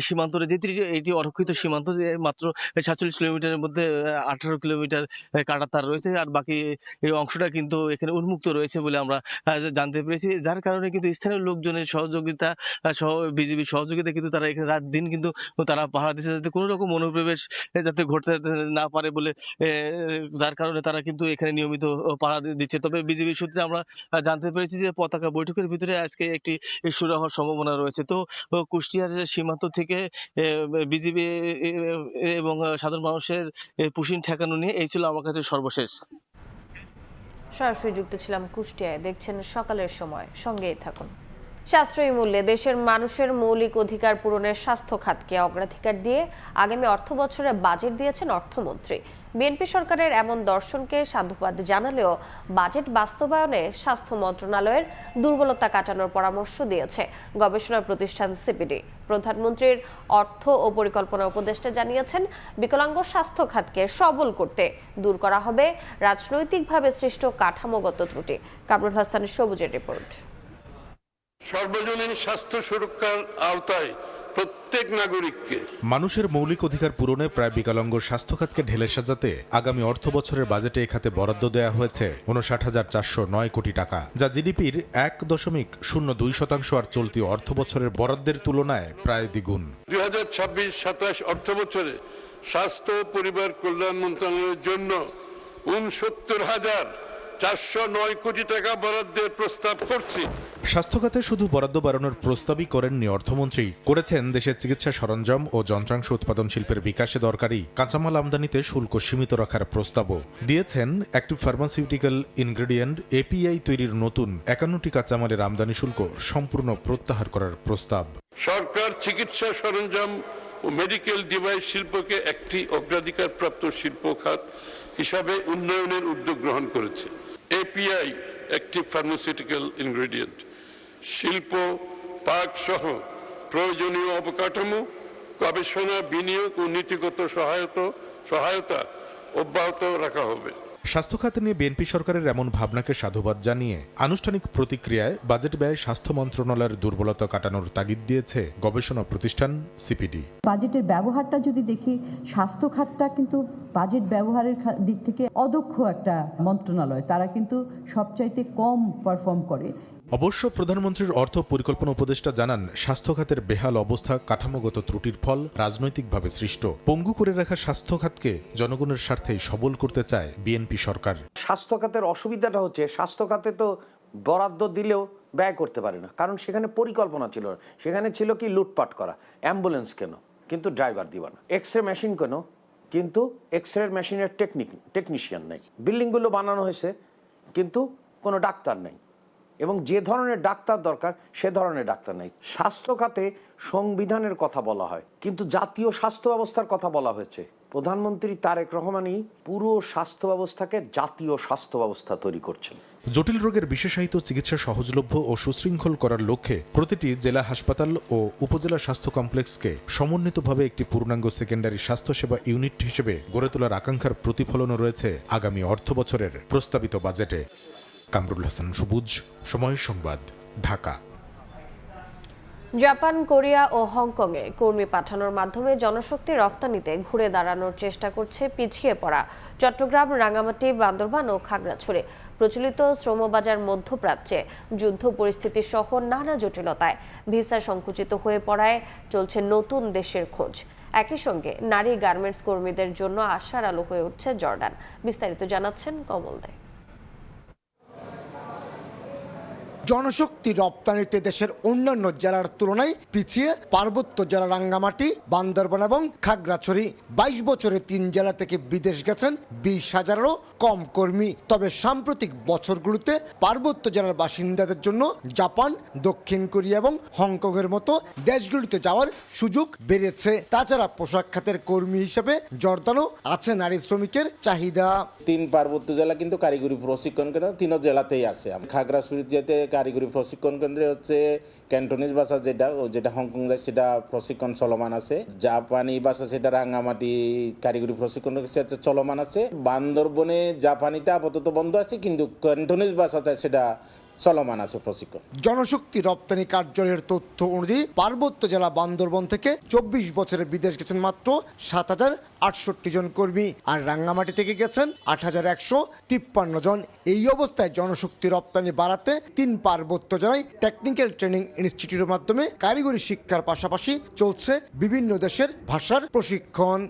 সীমান্তরে, যেটি এটি অরক্ষিত সীমান্ত, যে মাত্র ৪৭ কিলোমিটারের মধ্যে 18 কিলোমিটার কাঁটাতার রয়েছে, আর বাকি এই অংশটা কিন্তু এখানে উন্মুক্ত রয়েছে বলে আমরা জানতে পেরেছি। যার কারণে কিন্তু স্থানীয় লোকজনের সহযোগিতা সহ বিজিবির সহযোগিতা কিন্তু তারা এখানে রাত দিন কিন্তু তারা পাহারা দিচ্ছে, যাতে কোনো রকম অনুপ্রবেশ যাতে ঘটতে না পারে বলে, যার কারণে তারা কিন্তু এখানে নিয়মিত পাহারা দিচ্ছে। তবে বিজিবি সূত্রে আমরা জানতে পেরেছি যে পতাকা বৈঠকের ভিতরে আজকে একটি শুরু হওয়ার সম্ভাবনা রয়েছে। তো কুষ্টিয়ার সীমান্ত থেকে বিজিবি এবং সাধারণ মানুষের পুশিন ঠেকানো নিয়ে এই ছিল আমার কাছে সর্বশেষ। সরাসরি যুক্ত ছিলাম কুষ্টিয়ায়। দেখছেন সকালের সময়, সঙ্গেই থাকুন। সাশ্রয়ী মূল্যে দেশের মানুষের মৌলিক অধিকার পূরণের স্বাস্থ্য খাতকে অগ্রাধিকার দিয়ে আগামী অর্থবছরে বাজেট দিয়েছেন অর্থমন্ত্রী। বিএনপি সরকারের এমন দর্শনকে সাধুবাদ জানালেও বাজেট বাস্তবায়নে স্বাস্থ্য মন্ত্রণালয়ের দুর্বলতা কাটানোর পরামর্শ দিয়েছে গবেষণা প্রতিষ্ঠান সিপিডি। প্রধানমন্ত্রীর অর্থ ও পরিকল্পনা উপদেষ্টা জানিয়েছেন, বিকলাঙ্গ স্বাস্থ্য খাতকে সবল করতে দূর করা হবে রাজনৈতিকভাবে সৃষ্ট কাঠামোগত ত্রুটি। কামরুল হাসানের সবুজের রিপোর্ট। সর্বজনীন স্বাস্থ্য সুরক্ষার আওতায় প্রত্যেক নাগরিককে মানুষের মৌলিক অধিকার পূরণে প্রায় বিকলাঙ্গ স্বাস্থ্য খাতকে ঢেলে সাজাতে আগামী অর্থ বছরের বাজেটে এ খাতে বরাদ্দ দেওয়া হয়েছে ৫৯,৪০৯ কোটি টাকা, যা জিডিপির ১.০২% আর চলতি অর্থ বছরের বরাদ্দের তুলনায় প্রায় দ্বিগুণ। ২০২৬-২৭ অর্থ বছরে স্বাস্থ্য ও পরিবার কল্যাণ মন্ত্রণালয়ের জন্য ৬৯,৪০৯ কোটি টাকা বরাদ্দের প্রস্তাব করছি। স্বাস্থ্য খাতে শুধু বরাদ্দ বাড়ানোর প্রস্তাবই করেননি অর্থমন্ত্রী, করেছেন দেশের চিকিৎসা সরঞ্জাম ও যন্ত্রাংশ উৎপাদন শিল্পের বিকাশে দরকারি কাঁচামাল আমদানিতে শুল্ক সীমিত রাখার প্রস্তাবও দিয়েছেন। অ্যাক্টিভ ফার্মাসিউটিক্যাল ইনগ্রেডিয়েন্ট এপিআই তৈরির নতুন ৫১টি কাঁচামালের আমদানি শুল্ক সম্পূর্ণ প্রত্যাহার করার প্রস্তাব। সরকার চিকিৎসা সরঞ্জাম ও মেডিকেল ডিভাইস শিল্পকে একটি অগ্রাধিকার প্রাপ্ত শিল্প খাত হিসাবে উন্নয়নের উদ্যোগ গ্রহণ করেছে। এপিআই অ্যাক্টিভ ফার্মাসিউটিক্যাল ইনগ্রেডিয়েন্ট শিল্প পার্ক সহ প্রয়োজনীয় অবকাঠামো, গবেষণা, বিনিয়োগ ও নীতিগত সহায়তা অব্যাহত রাখা হবে। স্বাস্থ্য খাত নিয়ে বিএনপি সরকারের এমন ভাবনাকে সাধুবাদ জানিয়ে আনুষ্ঠানিক প্রতিক্রিয়ায় বাজেট ব্যয় স্বাস্থ্য মন্ত্রণালয়ের দুর্বলতা কাটানোর তাগিদ দিয়েছে গবেষণা প্রতিষ্ঠান সিপিডি। বাজেটের ব্যবহারটা যদি দেখি, স্বাস্থ্য খাতটা কিন্তু বাজেট ব্যবহারের দিক থেকে অদক্ষ একটা মন্ত্রণালয়, তারা কিন্তু সবচাইতে কম পারফর্ম করে। অবশ্য প্রধানমন্ত্রীর অর্থ পরিকল্পনা উপদেষ্টা জানান, স্বাস্থ্য খাতের বেহাল অবস্থা কাঠামোগত ত্রুটির ফল, রাজনৈতিকভাবে সৃষ্ট। পঙ্গু করে রাখা স্বাস্থ্য খাতকে জনগণের স্বার্থেই সবল করতে চায় বিএনপি সরকার। স্বাস্থ্য খাতের অসুবিধাটা হচ্ছে, স্বাস্থ্য খাতে তো বরাদ্দ দিলেও ব্যয় করতে পারে না, কারণ সেখানে পরিকল্পনা ছিল না। সেখানে ছিল কি, লুটপাট করা। অ্যাম্বুলেন্স কেন, কিন্তু ড্রাইভার দিবা না। এক্স রে মেশিন কেন, কিন্তু এক্স রে মেশিনের টেকনিশিয়ান নেই। বিল্ডিংগুলো বানানো হয়েছে, কিন্তু কোনো ডাক্তার নেই, এবং যে ধরনের ডাক্তার দরকার সে ধরনের ডাক্তার নেই। স্বাস্থ্য খাতে সংবিধানের কথা বলা হয়, কিন্তু জাতীয় স্বাস্থ্য ব্যবস্থার কথা বলা হয়েছে। প্রধানমন্ত্রী তারেক রহমানই পুরো স্বাস্থ্য ব্যবস্থাকে জাতীয় স্বাস্থ্য ব্যবস্থা তৈরি করছেন। জটিল রোগের বিশেষায়িত চিকিৎসা সহজলভ্য ও সুশৃঙ্খল করার লক্ষ্যে প্রতিটি জেলা হাসপাতাল ও উপজেলা স্বাস্থ্য কমপ্লেক্সকে সমন্বিতভাবে একটি পূর্ণাঙ্গ সেকেন্ডারি স্বাস্থ্যসেবা ইউনিট হিসেবে গড়ে তোলার আকাঙ্ক্ষার প্রতিফলনও রয়েছে আগামী অর্থ বছরের প্রস্তাবিত বাজেটে। কামরুল হাসান সবুজ, সময় সংবাদ, ঢাকা। জাপান, কোরিয়া ও হংকংয়ে কর্মী পাঠানোর মাধ্যমে জনশক্তি রফতানিতে ঘুরে দাঁড়ানোর চেষ্টা করছে পিছিয়ে পড়া চট্টগ্রাম, রাঙ্গামাটি, বান্দরবান ও খাগড়াছড়ি। প্রচলিত শ্রমবাজার মধ্যপ্রাচ্যে যুদ্ধ পরিস্থিতি সহ নানা জটিলতায় ভিসা সংকুচিত হয়ে পড়ায় চলছে নতুন দেশের খোঁজ। একই সঙ্গে নারী গার্মেন্টস কর্মীদের জন্য আশার আলো হয়ে উঠছে জর্ডান। বিস্তারিত জানাচ্ছেন কমল দে। জনশক্তি রপ্তানিতে দেশের অন্যান্য জেলার তুলনায় পিছিয়ে পার্বত্য জেলা রাঙ্গামাটি, বান্দরবান এবং খাগড়াছড়ি। 22 বছরে 3 জেলা থেকে বিদেশ গেছেন 20,000-এরও কম কর্মী। তবে সাম্প্রতিক বছরগুলোতে পার্বত্য জেলার বাসিন্দাদের জন্য জাপান, দক্ষিণ কোরিয়া এবং হংকংয়ের মতো দেশগুলিতে যাওয়ার সুযোগ বেড়েছে। তাছাড়া পোশাক খাতের কর্মী হিসেবে জর্দানও আছে নারী শ্রমিকের চাহিদা। 3 পার্বত্য জেলা কিন্তু কারিগরি প্রশিক্ষণ কেন্দ্র 3 জেলাতেই আছে। খাগড়াছড়ি যেতে কারিগরি প্রশিক্ষণ কেন্দ্রে হচ্ছে ক্যান্টনিজ ভাষা যেটা হংকং যায় সেটা প্রশিক্ষণ চলমান আছে। জাপানি ভাষা সেটা রাঙ্গামাটি কারিগরি প্রশিক্ষণ ক্ষেত্রে চলমান আছে। বান্দরবনে জাপানিটা আপাতত বন্ধ আছে, কিন্তু ক্যান্টনিজ ভাষাটা সেটা চলমান আছে প্রশিক্ষণ। জনশক্তি রপ্তানি কার্যালয়ের তথ্য অনুযায়ী পার্বত্য জেলা বান্দরবন থেকে 24 বছরে বিদেশ গেছেন মাত্র 7,068 জন কর্মী, আর রাঙ্গামাটি থেকে গেছেন 8,153 জন। এই অবস্থায় জনশক্তি রপ্তানি বাড়াতে 3 পার্বত্য জেলায় টেকনিক্যাল ট্রেনিং ইনস্টিটিউটের মাধ্যমে কারিগরি শিক্ষার পাশাপাশি চলছে বিভিন্ন দেশের ভাষার প্রশিক্ষণ।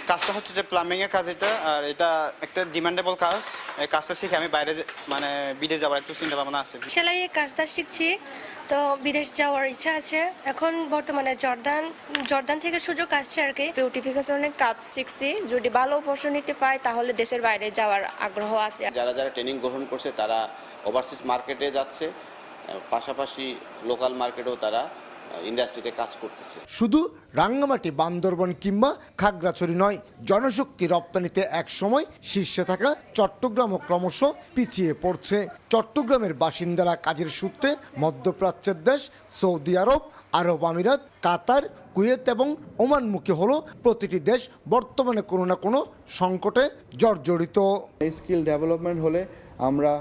কাজটা হচ্ছে যে প্লাম্বিং এর কাজ, আর এটা একটা ডিমান্ডেবল কাজ। এই কাজটা শিখে আমি বাইরে মানে বিদেশ যাওয়ার একটু চিন্তা ভাবনা আছে। সেলাইয়ের কাজটা শিখছি, তো বিদেশ যাওয়ার ইচ্ছা আছে। এখন বর্তমানে জর্দান থেকে সুযোগ আসছে আর কি। বিউটিফিকেশনের কাজ শিখছি, যদি ভালো অপরচুনিটি পাই তাহলে দেশের বাইরে যাওয়ার আগ্রহ আছে। যারা ট্রেনিং গ্রহণ করছে তারা ওভারসিজ মার্কেটে যাচ্ছে, পাশাপাশি লোকাল মার্কেটেও তারা ইন্ডাস্ট্রিতে কাজ করতেছে। শুধু রাঙ্গামাটি, বান্দরবন কিংবা খাগড়াছড়ি নয়, জনশক্তি রপ্তানিতে এক সময় শীর্ষে থাকা চট্টগ্রামও ক্রমশ পিছিয়ে পড়ছে। চট্টগ্রামের বাসিন্দারা কাজের সূত্রে মধ্যপ্রাচ্যের দেশ সৌদি আরব, আরব আমিরাত, কাতার, কুয়েত এবং ওমানমুখী হলো প্রতিটি দেশ বর্তমানে কোনো না কোনো সংকটে জর্জরিত। স্কিল ডেভেলপমেন্ট হলে আমরা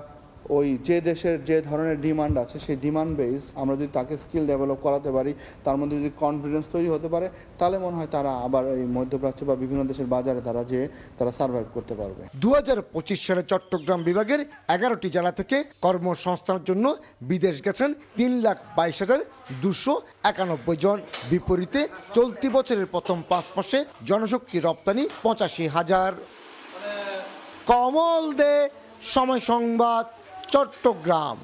ওই যে দেশের যে ধরনের ডিমান্ড আছে সেই ডিমান্ড বেস আমরা যদি তাকে স্কিল ডেভেলপ করাতে পারি, তার মধ্যে যদি কনফিডেন্স তৈরি হতে পারে, তাহলে মনে হয় তারা আবার এই মধ্যপ্রাচ্য বা বিভিন্ন দেশের বাজারে তারা সার্ভাইভ করতে পারবে। 2025 সালে চট্টগ্রাম বিভাগের 11টি জেলা থেকে কর্মসংস্থানের জন্য বিদেশ গেছেন 3,22,291 জন। বিপরীতে চলতি বছরের প্রথম 5 মাসে জনশক্তি রপ্তানি 85,000। কমল দে, সময় সংবাদ, চট্টগ্রাম।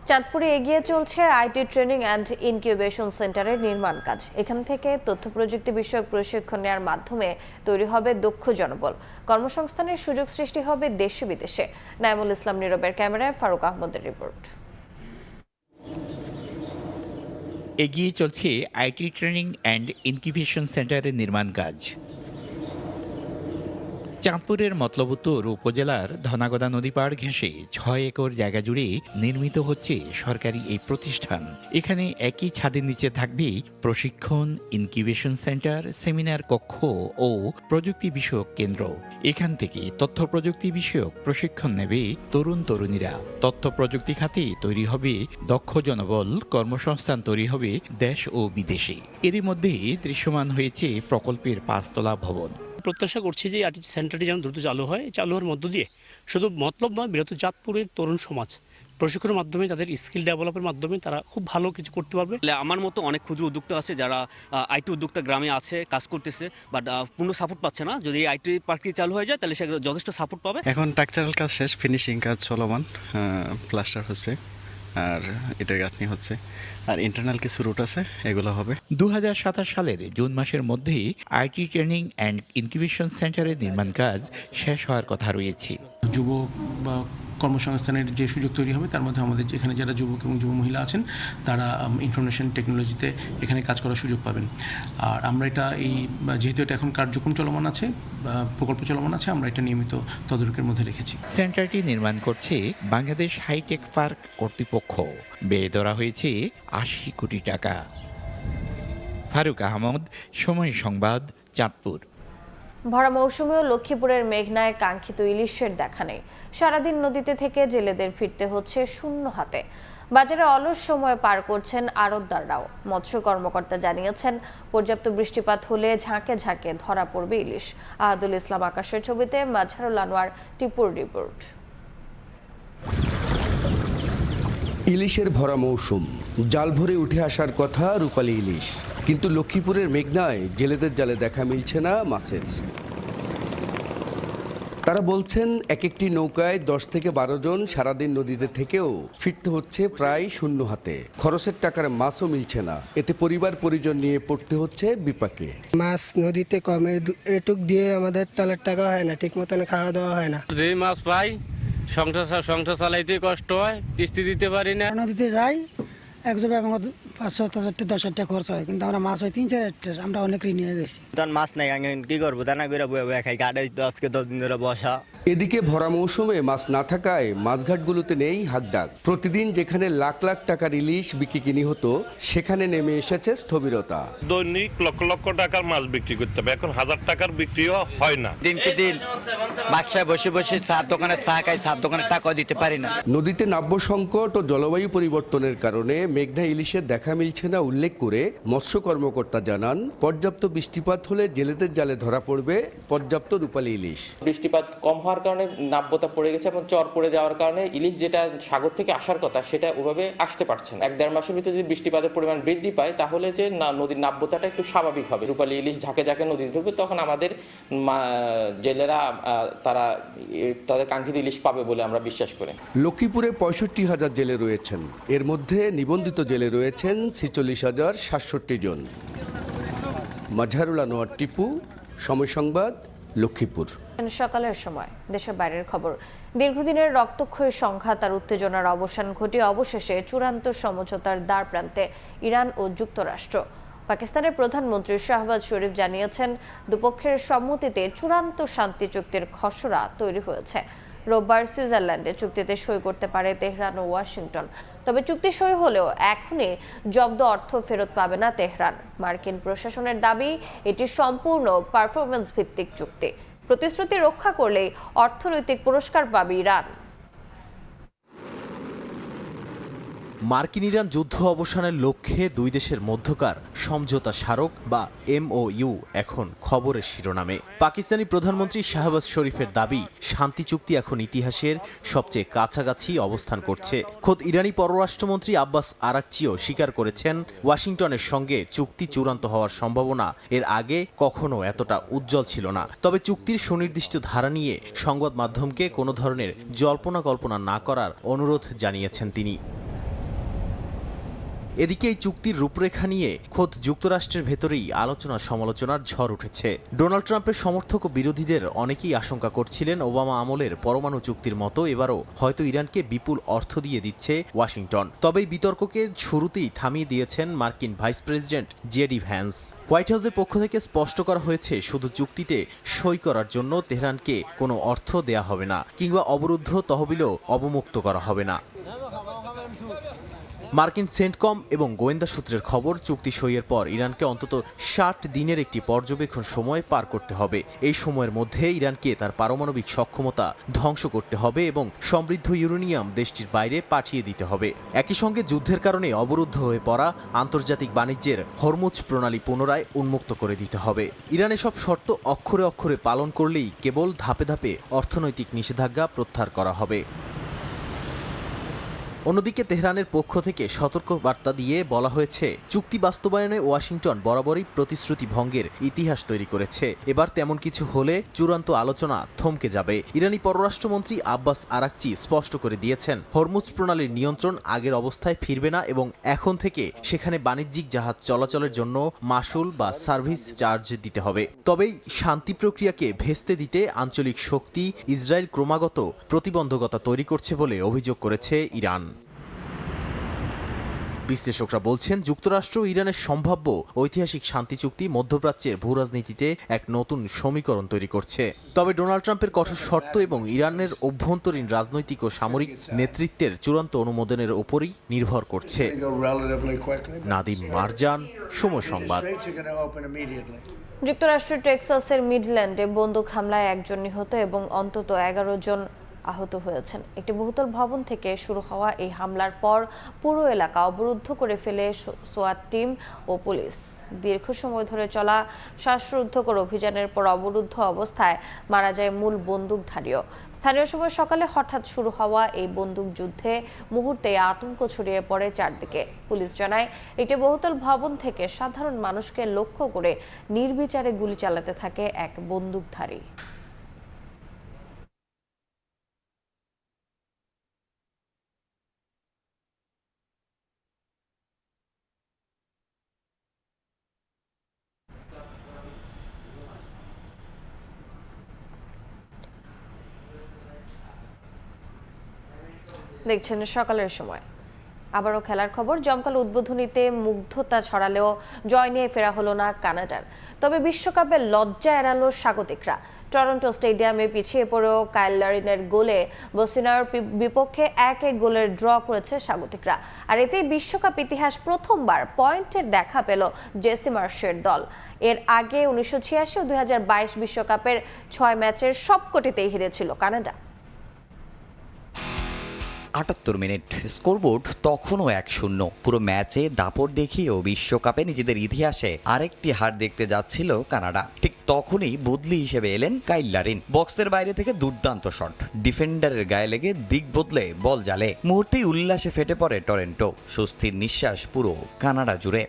চাঁদপুরে এগিয়ে চলছে আইটি ট্রেনিং অ্যান্ড ইনকিউবেশন সেন্টারের নির্মাণ কাজ। এখান থেকে তথ্য প্রযুক্তি বিষয়ক প্রশিক্ষণ নেওয়ার মাধ্যমে তৈরি হবে দক্ষ জনবল। কর্মসংস্থানের সুযোগ সৃষ্টি হবে দেশে বিদেশে। নাইমুল ইসলাম নীরবের ক্যামেরায় ফারুক আহমদের রিপোর্ট। এগিয়ে চলছে আইটি ট্রেনিং অ্যান্ড ইনকিউবেশন সেন্টারের নির্মাণ কাজ। চাঁদপুরের মতলবুত্তর উপজেলার ধনাগদা নদী পাড় ঘেঁষে 6 একর জায়গা জুড়ে নির্মিত হচ্ছে সরকারি এই প্রতিষ্ঠান। এখানে একই ছাদের নিচে থাকবে প্রশিক্ষণ, ইনকিউবেশন সেন্টার, সেমিনার কক্ষ ও প্রযুক্তি বিষয়ক কেন্দ্র। এখান থেকে তথ্য প্রযুক্তি বিষয়ক প্রশিক্ষণ নেবে তরুণ তরুণীরা। তথ্য প্রযুক্তি খাতে তৈরি হবে দক্ষ জনবল, কর্মসংস্থান তৈরি হবে দেশ ও বিদেশে। এরই মধ্যে দৃশ্যমান হয়েছে প্রকল্পের 5 তলা ভবন। প্রত্যাশা করছি যে আইটি সেন্টারটি যেন দ্রুত চালু হয়। চালু হওয়ার মধ্য দিয়ে শুধু মতলব নয়, বৃহত্তর চাঁদপুরের তরুণ সমাজ প্রশিক্ষণের মাধ্যমে, তাদের স্কিল ডেভেলপের মাধ্যমে তারা খুব ভালো কিছু করতে পারবে। আমার মতো অনেক ক্ষুদ্র উদ্যোক্তা আছে যারা আইটি উদ্যোক্তা গ্রামে আছে, কাজ করতেছে, বাট পূর্ণ সাপোর্ট পাচ্ছে না। যদি আইটি পার্কটি চালু হয়ে যায় তাহলে সেগুলো যথেষ্ট সাপোর্ট পাবে। এখন স্ট্রাকচারাল কাজ শেষ, ফিনিশিং কাজ চলমান, প্লাস্টার হচ্ছে আর এটার গাঁথনি হচ্ছে, আর ইন্টারনাল কিছু রুট আছে, এগুলো হবে। 2027 সালের জুন মাসের মধ্যেই আইটি ট্রেনিং অ্যান্ড ইনকিউবেশন সেন্টারের নির্মাণ কাজ শেষ হওয়ার কথা রয়েছে। যুবক বা কর্মসংস্থানের যে সুযোগ তৈরি হবে তার মধ্যে আমাদের এখানে যারা যুবক এবং যুব মহিলা আছেন তারা ইনফরমেশন টেকনোলজিতে এখানে কাজ করার সুযোগ পাবেন। আর আমরা এটা যেহেতু এটা এখন কার্যক্রম চলমান আছে, প্রকল্প চলমান আছে, আমরা এটা নিয়মিত তদারকির মধ্যে রেখেছি। সেন্টারটি নির্মাণ করছে বাংলাদেশ হাইটেক পার্ক কর্তৃপক্ষ। ব্যয় ধরা হয়েছে 80 কোটি টাকা। ফারুক আহমদ, সময় সংবাদ, চাঁদপুর। ভরা মৌসুমেও লক্ষ্মীপুরের মেঘনায় কাঙ্ক্ষিত ইলিশের দেখা নেই। সারাদিন নদীতে থেকে জেলেদের ফিরতে হচ্ছে শূন্য হাতে। বাজারে অলস সময় পার করছেন আড়তদাররাও। মৎস্য কর্মকর্তা জানিয়েছেন, পর্যাপ্ত বৃষ্টিপাত হলে ঝাঁকে ঝাঁকে ধরা পড়বে ইলিশ। আহাদুল ইসলাম আকাশের ছবিতে মাজহারুল আনোয়ার টিপুর রিপোর্ট। ইলিশের ভরা মৌসুম, জাল ভরে উঠে আসার কথা রূপালী ইলিশ, কিন্তু লক্ষ্মীপুরের মেঘনায় জেলেদের জালে দেখা মিলছে না মাছের। তারা বলছেন এক একটি নৌকায় 10 থেকে 12 জন সারাদিন নদীতে থেকেও ফিরতে হচ্ছে প্রায় শূন্য হাতে। খরচের টাকার মাছও মিলছে না, এতে পরিবার পরিজন নিয়ে পড়তে হচ্ছে বিপাকে। মাছ নদীতে কমে, এটুক দিয়ে আমাদের তেলের টাকা হয় না, ঠিক মতন খাওয়া দাওয়া হয় না। যে মাছ পাই সংসার চালাইতে কষ্ট হয়, কিস্তি দিতে পারি না। নদীতে যাই এক জায়গায় 5,000 থেকে 10,000 টাকা খরচ হয়, কিন্তু আমরা মাছ হয় 3-4 আমরা অনেক ঋণ নিয়ে গেছি। তখন মাছ নাই, কি করবো, দানা করে বয়ে খাই, গাড়ি 10 দিন ধরে বসা। এদিকে ভরা মৌসুমে মাছ না থাকায় মাছঘাটগুলোতে নেই হাকডাক। প্রতিদিন যেখানে লাখ লাখ টাকার ইলিশ বিক্রি কিনি হতো, সেখানে নেমে এসেছে স্থবিরতা। দৈনিক লক্ষ লক্ষ টাকার মাছ বিক্রি করতে হবে, এখন 1000 টাকার বিক্রিও হয় না। দিনকে দিন বাচ্চা বসে বসে চার দোকানে চা খাই, চার দোকানে টাকা দিতে পারি না। নদীতে নাব্য সংকট ও জলবায়ু পরিবর্তনের কারণে মেঘনা ইলিশের দেখা মিলছে না উল্লেখ করে মৎস্য কর্মকর্তা জানান, পর্যাপ্ত বৃষ্টিপাত হলে জেলেদের জালে ধরা পড়বে পর্যাপ্ত রূপালী ইলিশ। বৃষ্টিপাত কম হওয়ার কারণে নাব্যতা পড়ে গেছে এবং চর পড়ে যাওয়ার কারণে ইলিশ যেটা সাগর থেকে আসার কথা সেটা ওভাবে আসতে পারছে না। 1-1.5 মাসের ভিতরে যদি বৃষ্টিপাতের পরিমাণ বৃদ্ধি পায় তাহলে যে নদীর নাব্যতাটা একটু স্বাভাবিক হবে, রূপালী ইলিশ ঝাঁকে ঝাঁকে নদীতে ঢুকবে, তখন আমাদের জেলেরা তারা তাদের কাঙ্ক্ষিত ইলিশ পাবে বলে আমরা বিশ্বাস করি। লক্ষ্মীপুরে 65,000 জেলে রয়েছেন, এর মধ্যে নিবন্ধিত জেলে রয়েছেন 46,067 জন। মাজহারুল আনোয়ার টিপু, সময় সংবাদ, লক্ষ্মীপুর। সকালের সময় দেশের বাইরের খবর। দীর্ঘদিনের রক্তক্ষয়ী সংঘাত আর উত্তেজনার অবসান ঘটিয়ে অবশেষে চূড়ান্ত সমঝোতার দ্বার প্রান্তে ইরান ও যুক্তরাষ্ট্র। পাকিস্তানের প্রধানমন্ত্রী শাহবাজ শরীফ জানিয়েছেন, দুপক্ষের সম্মতিতে চূড়ান্ত শান্তি চুক্তির খসড়া তৈরি হয়েছে। রোববার সুইজারল্যান্ডে চুক্তিতে সই করতে পারে তেহরান ও ওয়াশিংটন। তবে চুক্তি সই হলেও এখনই জব্দ অর্থ ফেরত পাবে না তেহরান। মার্কিন প্রশাসনের দাবি, এটি সম্পূর্ণ পারফরমেন্স ভিত্তিক চুক্তি। প্রতিশ্রুতি রক্ষা করলেই অর্থনৈতিক পুরস্কার পাবে ইরান। মার্কিন ইরান যুদ্ধ অবসানের লক্ষ্যে দুই দেশের মধ্যকার সমঝোতা স্মারক বা MOU এখন খবরের শিরোনামে। পাকিস্তানি প্রধানমন্ত্রী শাহবাজ শরীফের দাবি, শান্তি চুক্তি এখন ইতিহাসের সবচেয়ে কাছাকাছি অবস্থান করছে। খোদ ইরানি পররাষ্ট্রমন্ত্রী আব্বাস আরাকচিও স্বীকার করেছেন, ওয়াশিংটনের সঙ্গে চুক্তি চূড়ান্ত হওয়ার সম্ভাবনা এর আগে কখনো এতটা উজ্জ্বল ছিল না। তবে চুক্তির সুনির্দিষ্ট ধারা নিয়ে সংবাদ মাধ্যমকে কোনো ধরনের জল্পনা কল্পনা না করার অনুরোধ জানিয়েছেন তিনি। এদিকে এই চুক্তির রূপরেখা নিয়ে খোদ যুক্তরাষ্ট্রের ভেতরেই আলোচনা সমালোচনার ঝড় উঠেছে। ডোনাল্ড ট্রাম্পের সমর্থক ও বিরোধীদের অনেকেই আশঙ্কা করছিলেন, ওবামা আমলের পরমাণু চুক্তির মতো এবারও হয়তো ইরানকে বিপুল অর্থ দিয়ে দিচ্ছে ওয়াশিংটন। তবে এই বিতর্ককে শুরুতেই থামিয়ে দিয়েছেন মার্কিন vice president JD Vance. White হাউসের পক্ষ থেকে স্পষ্ট করা হয়েছে, শুধু চুক্তিতে সই করার জন্য তেহরানকে কোনো অর্থ দেয়া হবে না, কিংবা অবরুদ্ধ তহবিলও অবমুক্ত করা হবে না। মার্কিন সেন্টকম এবং গোয়েন্দা সূত্রের খবর, চুক্তি সইয়ের পর ইরানকে অন্তত 60 দিনের একটি পর্যবেক্ষণ সময় পার করতে হবে। এই সময়ের মধ্যে ইরানকে তার পারমাণবিক সক্ষমতা ধ্বংস করতে হবে এবং সমৃদ্ধ ইউরেনিয়াম দেশটির বাইরে পাঠিয়ে দিতে হবে। একই সঙ্গে যুদ্ধের কারণে অবরুদ্ধ হয়ে পড়া আন্তর্জাতিক বাণিজ্যের হরমুজ প্রণালী পুনরায় উন্মুক্ত করে দিতে হবে। ইরান এসব শর্ত অক্ষরে অক্ষরে পালন করলেই কেবল ধাপে ধাপে অর্থনৈতিক নিষেধাজ্ঞা প্রত্যাহার করা হবে। অন্যদিকে তেহরানের পক্ষ থেকে সতর্ক বার্তা দিয়ে বলা হয়েছে, চুক্তি বাস্তবায়নে ওয়াশিংটন বরাবরই প্রতিশ্রুতি ভঙ্গের ইতিহাস তৈরি করেছে। এবার তেমন কিছু হলে চূড়ান্ত আলোচনা থমকে যাবে। ইরানি পররাষ্ট্রমন্ত্রী আব্বাস আরাকচি স্পষ্ট করে দিয়েছেন, হরমুজ প্রণালীর নিয়ন্ত্রণ আগের অবস্থায় ফিরবে না এবং এখন থেকে সেখানে বাণিজ্যিক জাহাজ চলাচলের জন্য মাশুল বা সার্ভিস চার্জ দিতে হবে। তবেই শান্তি প্রক্রিয়াকে ভেস্তে দিতে আঞ্চলিক শক্তি ইসরায়েল ক্রমাগত প্রতিবন্ধকতা তৈরি করছে বলে অভিযোগ করেছে ইরান। বিশ্লেষকরা বলছেন, যুক্তরাষ্ট্র ইরানের সম্ভাব্য ঐতিহাসিক শান্তি চুক্তি মধ্যপ্রাচ্যের ভূরাজনীতিতে এক নতুন সমীকরণ তৈরি করছে। তবে ডোনাল্ড ট্রাম্পের কঠোর শর্ত এবং ইরানের অভ্যন্তরীণ রাজনৈতিক ও সামরিক নেতৃত্বের চূড়ান্ত অনুমোদনের উপরই নির্ভর করছে। নাদিম মারজান, সময় সংবাদ। যুক্তরাষ্ট্রের টেক্সাসের মিডল্যান্ডে বন্দুক হামলায় 1 জন নিহত এবং অন্তত 11 জন আহত হয়েছেন। একটি বহুতল ভবন থেকে শুরু হওয়া এই হামলার পর পুরো এলাকা অবরুদ্ধ করে ফেলে সোয়াট টিম ও পুলিশ। দীর্ঘ সময় ধরে চলা শ্বাসরুদ্ধকর অভিযানের পর অবরুদ্ধ অবস্থায় মারা যায় মূল বন্দুকধারীও। স্থানীয় সময় সকালে হঠাৎ শুরু হওয়া এই বন্দুক যুদ্ধে মুহূর্তে আতঙ্ক ছড়িয়ে পড়ে চারদিকে। পুলিশ জানায়, একটি বহুতল ভবন থেকে সাধারণ মানুষকে লক্ষ্য করে নির্বিচারে গুলি চালাতে থাকে এক বন্দুকধারী। দেখছেন সকালের সময়। আবারও খেলার খবর। জমকালো উদ্বোধনীতে মুগ্ধতা ছড়ালেও জয় নিয়ে ফেরা হলো না কানাডার। তবে বিশ্বকাপে লজ্জা এড়ালো স্বাগতিকরা। টরন্টো স্টেডিয়ামে পিছিয়ে পড়েও কাইল লারিনের গোলে বসনিয়ার বিপক্ষে 1-1 গোলের ড্র করেছে স্বাগতিকরা। আর এতেই বিশ্বকাপ ইতিহাস প্রথমবার পয়েন্টের দেখা পেল জেসি মার্শের দল। এর আগে 1986 ও 2022 বিশ্বকাপের 6 ম্যাচের সবকটিতেই হেরেছিল কানাডা। ৭৮ মিনিট, স্কোরবোর্ড তখনও 1-0। পুরো ম্যাচে দাপট দেখিয়েও বিশ্বকাপে নিজেদের ইতিহাসে আরেকটি হার দেখতে যাচ্ছিল কানাডা। ঠিক তখনই বদলি হিসেবে এলেন কাইল লারিন। বক্সের বাইরে থেকে দুর্দান্ত শট, ডিফেন্ডারের গায়ে লেগে দিক বদলে বল জালে। মুহূর্তেই উল্লাসে ফেটে পড়ে টরন্টো। স্বস্তির নিঃশ্বাস পুরো কানাডা জুড়ে।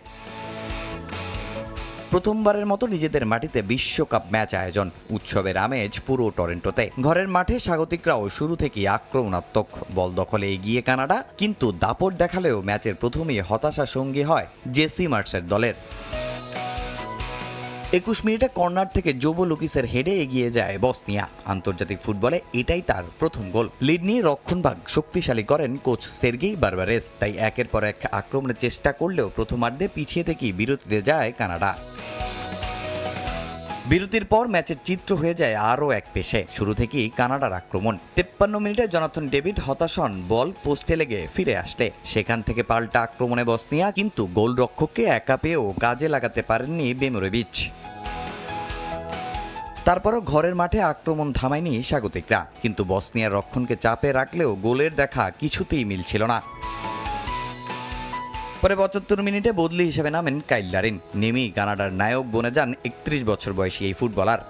প্রথমবারের মতো নিজেদের মাটিতে বিশ্বকাপ ম্যাচ আয়োজন। উৎসবের আমেজ পুরো টরন্টোতে। ঘরের মাঠে স্বাগতিকরাও শুরু থেকেই আক্রমণাত্মক। বল দখলে এগিয়ে কানাডা, কিন্তু দাপট দেখালেও ম্যাচের প্রথমেই হতাশা সঙ্গী হয় জেসি মার্শের দলের। 21 মিনিটে কর্নার থেকে জোবো লুকিসের হেডে এগিয়ে যায় বসনিয়া। আন্তর্জাতিক ফুটবলে এটাই তার প্রথম গোল। লিড নিয়ে রক্ষণভাগ শক্তিশালী করেন কোচ সের্গেই বারবারেস। তাই একের পর এক আক্রমণের চেষ্টা করলেও প্রথমার্ধে পিছিয়ে থেকেই বিরতিতে যায় কানাডা। বিরতির পর ম্যাচের চিত্র হয়ে যায় আরও এক পেশে। শুরু থেকেই কানাডার আক্রমণ। 53 মিনিটে জনাথন ডেভিড হতাশ হন বল পোস্টে লেগে ফিরে আসলে। সেখান থেকে পাল্টা আক্রমণে বসনিয়া, কিন্তু গোলরক্ষককে একা পেয়েও কাজে লাগাতে পারেননি বেমোরেভিচ। তারপরও ঘরের মাঠে আক্রমণ থামায়নি স্বাগতিকরা, কিন্তু বসনিয়ার রক্ষণকে চাপে রাখলেও গোলের দেখা কিছুতেই মিলছিল না। পরে 75 মিনিটে বদলি হিসেবে নামেন কাইল লারিন। নেমেই কানাডার নায়ক বনে যান 31 বছর বয়সী এই ফুটবলার।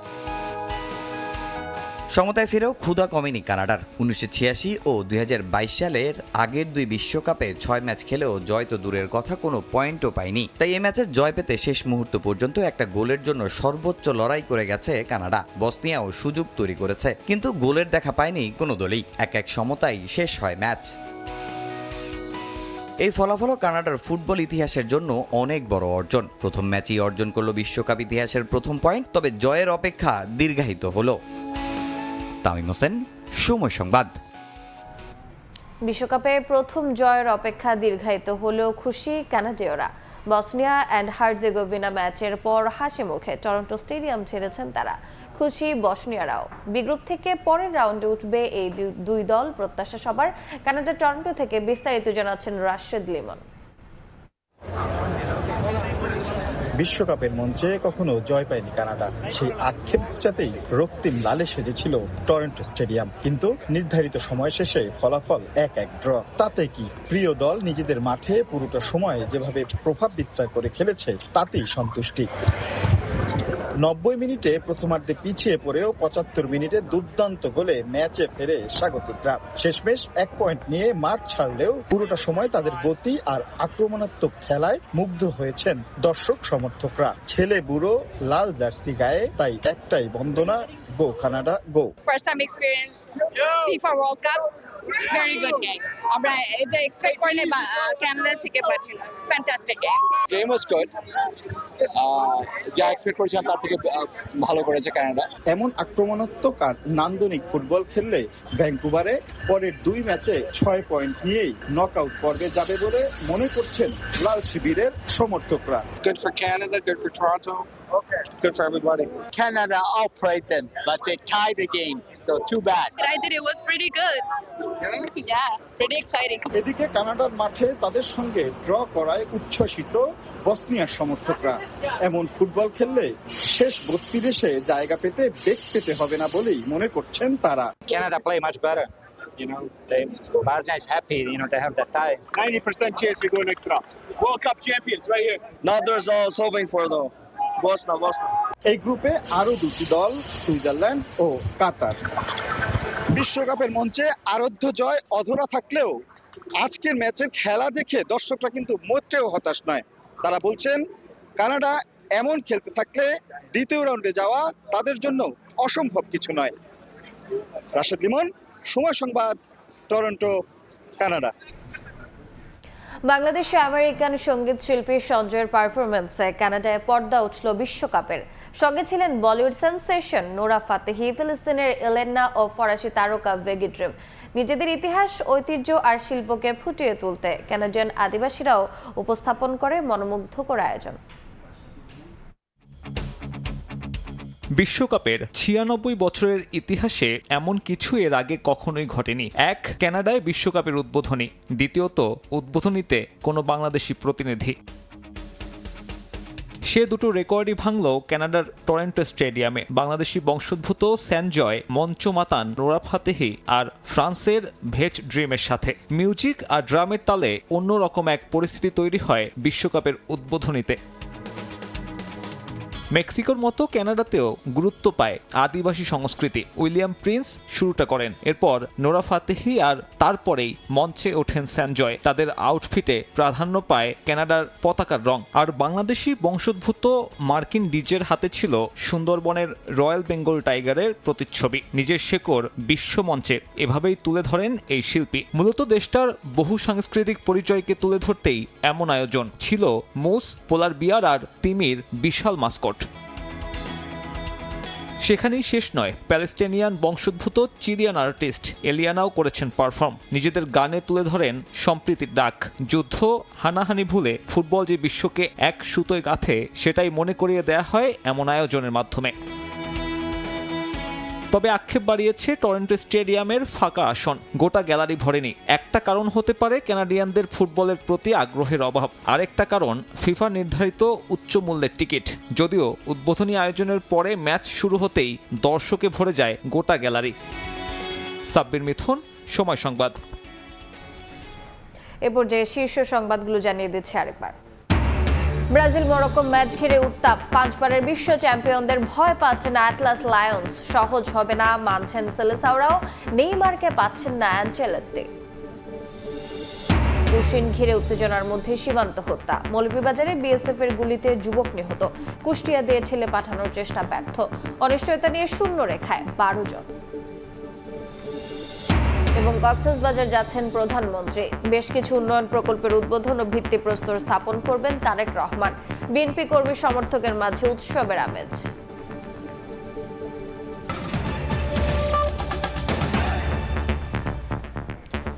সমতায় ফিরেও ক্ষুধা কমেনি কানাডার। 1986 ও 2022 সালের আগের 2 বিশ্বকাপে 6 ম্যাচ খেলেও জয় তো দূরের কথা, কোনো পয়েন্টও পায়নি। তাই এই ম্যাচে জয় পেতে শেষ মুহূর্ত পর্যন্ত একটা গোলের জন্য সর্বোচ্চ লড়াই করে গেছে কানাডা। বসনিয়াও সুযোগ তৈরি করেছে, কিন্তু গোলের দেখা পায়নি কোনো দলই। 1-1 সমতায় শেষ হয় ম্যাচ। এই ফলাফলও কানাডার ফুটবল ইতিহাসের জন্য অনেক বড় অর্জন। প্রথম ম্যাচই অর্জন করল বিশ্বকাপ ইতিহাসের প্রথম পয়েন্ট। তবে জয়ের অপেক্ষা দীর্ঘায়িত হলো। তামিম হোসেন, সময় সংবাদ। বিশ্বকাপে প্রথম জয়ের অপেক্ষা দীর্ঘায়িত হলেও খুশি কানাডীয়রা। বসনিয়া অ্যান্ড হার্জেগোভিনা ম্যাচের পর হাসি মুখে টরন্টো স্টেডিয়াম ছেড়েছেন তারা। খুশি বসনিয়ারাও। বি গ্রুপ থেকে পরের রাউন্ডে উঠবে এই দুই দল, প্রত্যাশা সবার। কানাডা টরন্টো থেকে বিস্তারিত জানাচ্ছেন রাশেদ লিমন। বিশ্বকাপের মঞ্চে কখনো জয় পায়নি কানাডা। সেই আক্ষেপ চাতেই রক্তিম লালে সেজেছিল টরন্টো স্টেডিয়াম। কিন্তু নির্ধারিত সময় শেষে ফলাফল 1-1 ড্র। তাতে কি, প্রিয় দল নিজেদের মাঠে পুরোটা সময় যেভাবে প্রভাব বিস্তার করে খেলেছে তাতেই সন্তুষ্টি। 90 মিনিটে প্রথমার্ধে পিছিয়ে পড়েও 75 মিনিটে দুর্দান্ত গোলে ম্যাচে ফেরে স্বাগতিকরা। শেষমেশ 1 পয়েন্ট নিয়ে মাঠ ছাড়লেও পুরোটা সময় তাদের গতি আর আক্রমণাত্মক খেলায় মুগ্ধ হয়েছেন দর্শক সমর্থকরা। ছেলে বুড়ো লাল জার্সি গায়ে, তাই একটাই বন্দনা, go Canada go. First time experience FIFA World Cup, very good game. আমরা এটা এক্সপেক্ট করিনি কানাডা থেকে, but fantastic game. Game was good. যা এক্সপেক্ট করেছিলাম তার থেকে ভালো করেছে কানাডা। এমন আক্রমণাত্মক আর নান্দনিক ফুটবল খেললে ভ্যাঙ্কুভারে পরের 2 ম্যাচে 6 পয়েন্ট নিয়েই নকআউট পর্বে যাবে বলে মনে করছেন লাল শিবিরের সমর্থকরা। Good for Canada, good for Toronto. Good for everybody. Canada outplayed them, but they tied the game, so too bad. I think it was pretty good. Yeah, pretty exciting. এদিকে কানাডার মাঠে তাদের সঙ্গে ড্র করায় উচ্ছ্বসিত বসনিয়ার সমর্থকরা। এমন ফুটবল খেললে শেষ 32-এ জায়গা পেতে বেগ পেতে হবে না বলেই মনে করছেন তারা। Canada play much better. You know, Bosnia is happy. You know, they have that tie. 90% chance we go next round. World Cup champions right here. Not there's all I was hoping for though. Bosnia. এই গ্রুপে আরো 2টি দল, সুইজারল্যান্ড ও কাতার। বিশ্বকাপের মঞ্চে আরাধ্য জয় অধরা থাকলেও আজকের ম্যাচের খেলা দেখে দর্শকরা কিন্তু মোটেও হতাশ নয়। তারা বলছেন কানাডা এমন খেলতে থাকলে দ্বিতীয় রাউন্ডে যাওয়া তাদের জন্য অসম্ভব কিছু নয়। রাশেদ লিমন, সময় সংবাদ, টরন্টো, কানাডা। বাংলাদেশে আমেরিকান সঙ্গীত শিল্পী সঞ্জয়ের পারফরমেন্সে কানাডায় পর্দা উঠল বিশ্বকাপের। সঙ্গে ছিলেন বলিউড সেন্সেশন নোরা ফাতেহি, ফিলিস্তিনের এলেনা ও ফরাসি তারকা ভেগি ড্রিম। নিজেদের ইতিহাস, ঐতিহ্য আর শিল্পকে ফুটিয়ে তুলতে কানাডিয়ান আদিবাসীরাও উপস্থাপন করে মনোমুগ্ধকর আয়োজন। বিশ্বকাপের 96 বছরের ইতিহাসে এমন কিছু এর আগে কখনোই ঘটেনি। এক, কানাডায় বিশ্বকাপের উদ্বোধনী। দ্বিতীয়ত, উদ্বোধনীতে কোনো বাংলাদেশি প্রতিনিধি। সে দুটো রেকর্ডই ভাঙল কানাডার টরন্টো স্টেডিয়ামে। বাংলাদেশি বংশোদ্ভূত স্যানজয় মঞ্চ মাতান নোরা ফাতেহি আর ফ্রান্সের ভেট ড্রিমের সাথে। মিউজিক আর ড্রামের তালে অন্যরকম এক পরিস্থিতি তৈরি হয় বিশ্বকাপের উদ্বোধনীতে। মেক্সিকোর মতো কানাডাতেও গুরুত্ব পায় আদিবাসী সংস্কৃতি। উইলিয়াম প্রিন্স শুরুটা করেন, এরপর নোরা ফাতেহি আর তারপরেই মঞ্চে ওঠেন স্যানজয়। তাদের আউটফিটে প্রাধান্য পায় কানাডার পতাকার রং। আর বাংলাদেশি বংশোদ্ভূত মার্কিন ডিজের হাতে ছিল সুন্দরবনের রয়্যাল বেঙ্গল টাইগারের প্রতিচ্ছবি। নিজের শেকড় বিশ্বমঞ্চে এভাবেই তুলে ধরেন এই শিল্পী। মূলত দেশটার বহু সাংস্কৃতিক পরিচয়কে তুলে ধরতেই এমন আয়োজন। ছিল মুস, পোলার বিয়ার আর তিমির বিশাল মাস্কট। সেখানেই শেষ নয়, প্যালেস্টিনিয়ান বংশোদ্ভূত চিলিয়ান আর্টিস্ট এলিয়ানাও করেছেন পারফর্ম। নিজেদের গানে তুলে ধরেন সম্প্রীতির ডাক। যুদ্ধ, হানাহানি ভুলে ফুটবল যে বিশ্বকে এক সুতোয় গাঁথে, সেটাই মনে করিয়ে দেয়া হয় এমন আয়োজনের মাধ্যমে। তবে আক্ষেপ বাড়িয়েছে টরন্টো স্টেডিয়ামের ফাঁকা আসন। গোটা গ্যালারি ভরেনি। একটা কারণ হতে পারে কানাডিয়ানদের ফুটবলের প্রতি আগ্রহের অভাব। আরেকটা কারণ ফিফা নির্ধারিত উচ্চ মূল্যের টিকিট। যদিও উদ্বোধনী আয়োজনের পরে ম্যাচ শুরু হতেই দর্শকে ভরে যায় গোটা গ্যালারি। সাব্বির মিথুন, সময় সংবাদ। এ পর্যায়ে শীর্ষ সংবাদগুলো জানিয়ে দিচ্ছে আরেকবার। ব্রাজিল মরক্কো ম্যাচ ঘিরে উত্তাপ। 5 বারের বিশ্ব চ্যাম্পিয়নদের ভয় পাচ্ছেন অ্যাটলাস লায়ন্স। সহজ হবে না মানছেন সেলেসাওরাও। নেইমারকে পাচ্ছেন না অ্যাঞ্চেলত্তি। কুশিন ঘিরে উত্তেজনার মধ্যে সীমান্ত হত্যা। মৌলভীবাজারে বিএসএফ এর গুলিতে যুবক নিহত। কুষ্টিয়া দিয়ে ঠেলে পাঠানোর চেষ্টা ব্যর্থ। অনিশ্চয়তা নিয়ে শূন্য রেখায় 12 জন। এবং কক্সবাজার যাচ্ছেন প্রধানমন্ত্রী। বেশ কিছু উন্নয়ন প্রকল্পের উদ্বোধন ও ভিত্তিপ্রস্তর স্থাপন করবেন তারেক রহমান। বিএনপি কর্মী সমর্থকের মাঝে উৎসবের আমেজ।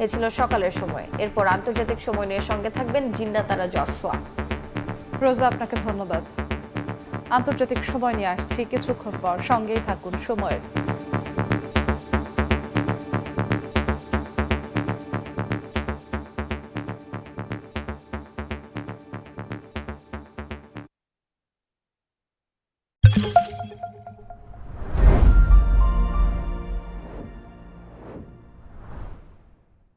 এ ছিল সকালের সময়। এরপর আন্তর্জাতিক সময় নিয়ে সঙ্গে থাকবেন জিন্নাতারা জশোয়া। রোজা, আপনাকে ধন্যবাদ। আন্তর্জাতিক সময় নিয়ে আসছি কিছুক্ষণ পর, সঙ্গেই থাকুন সময়ের।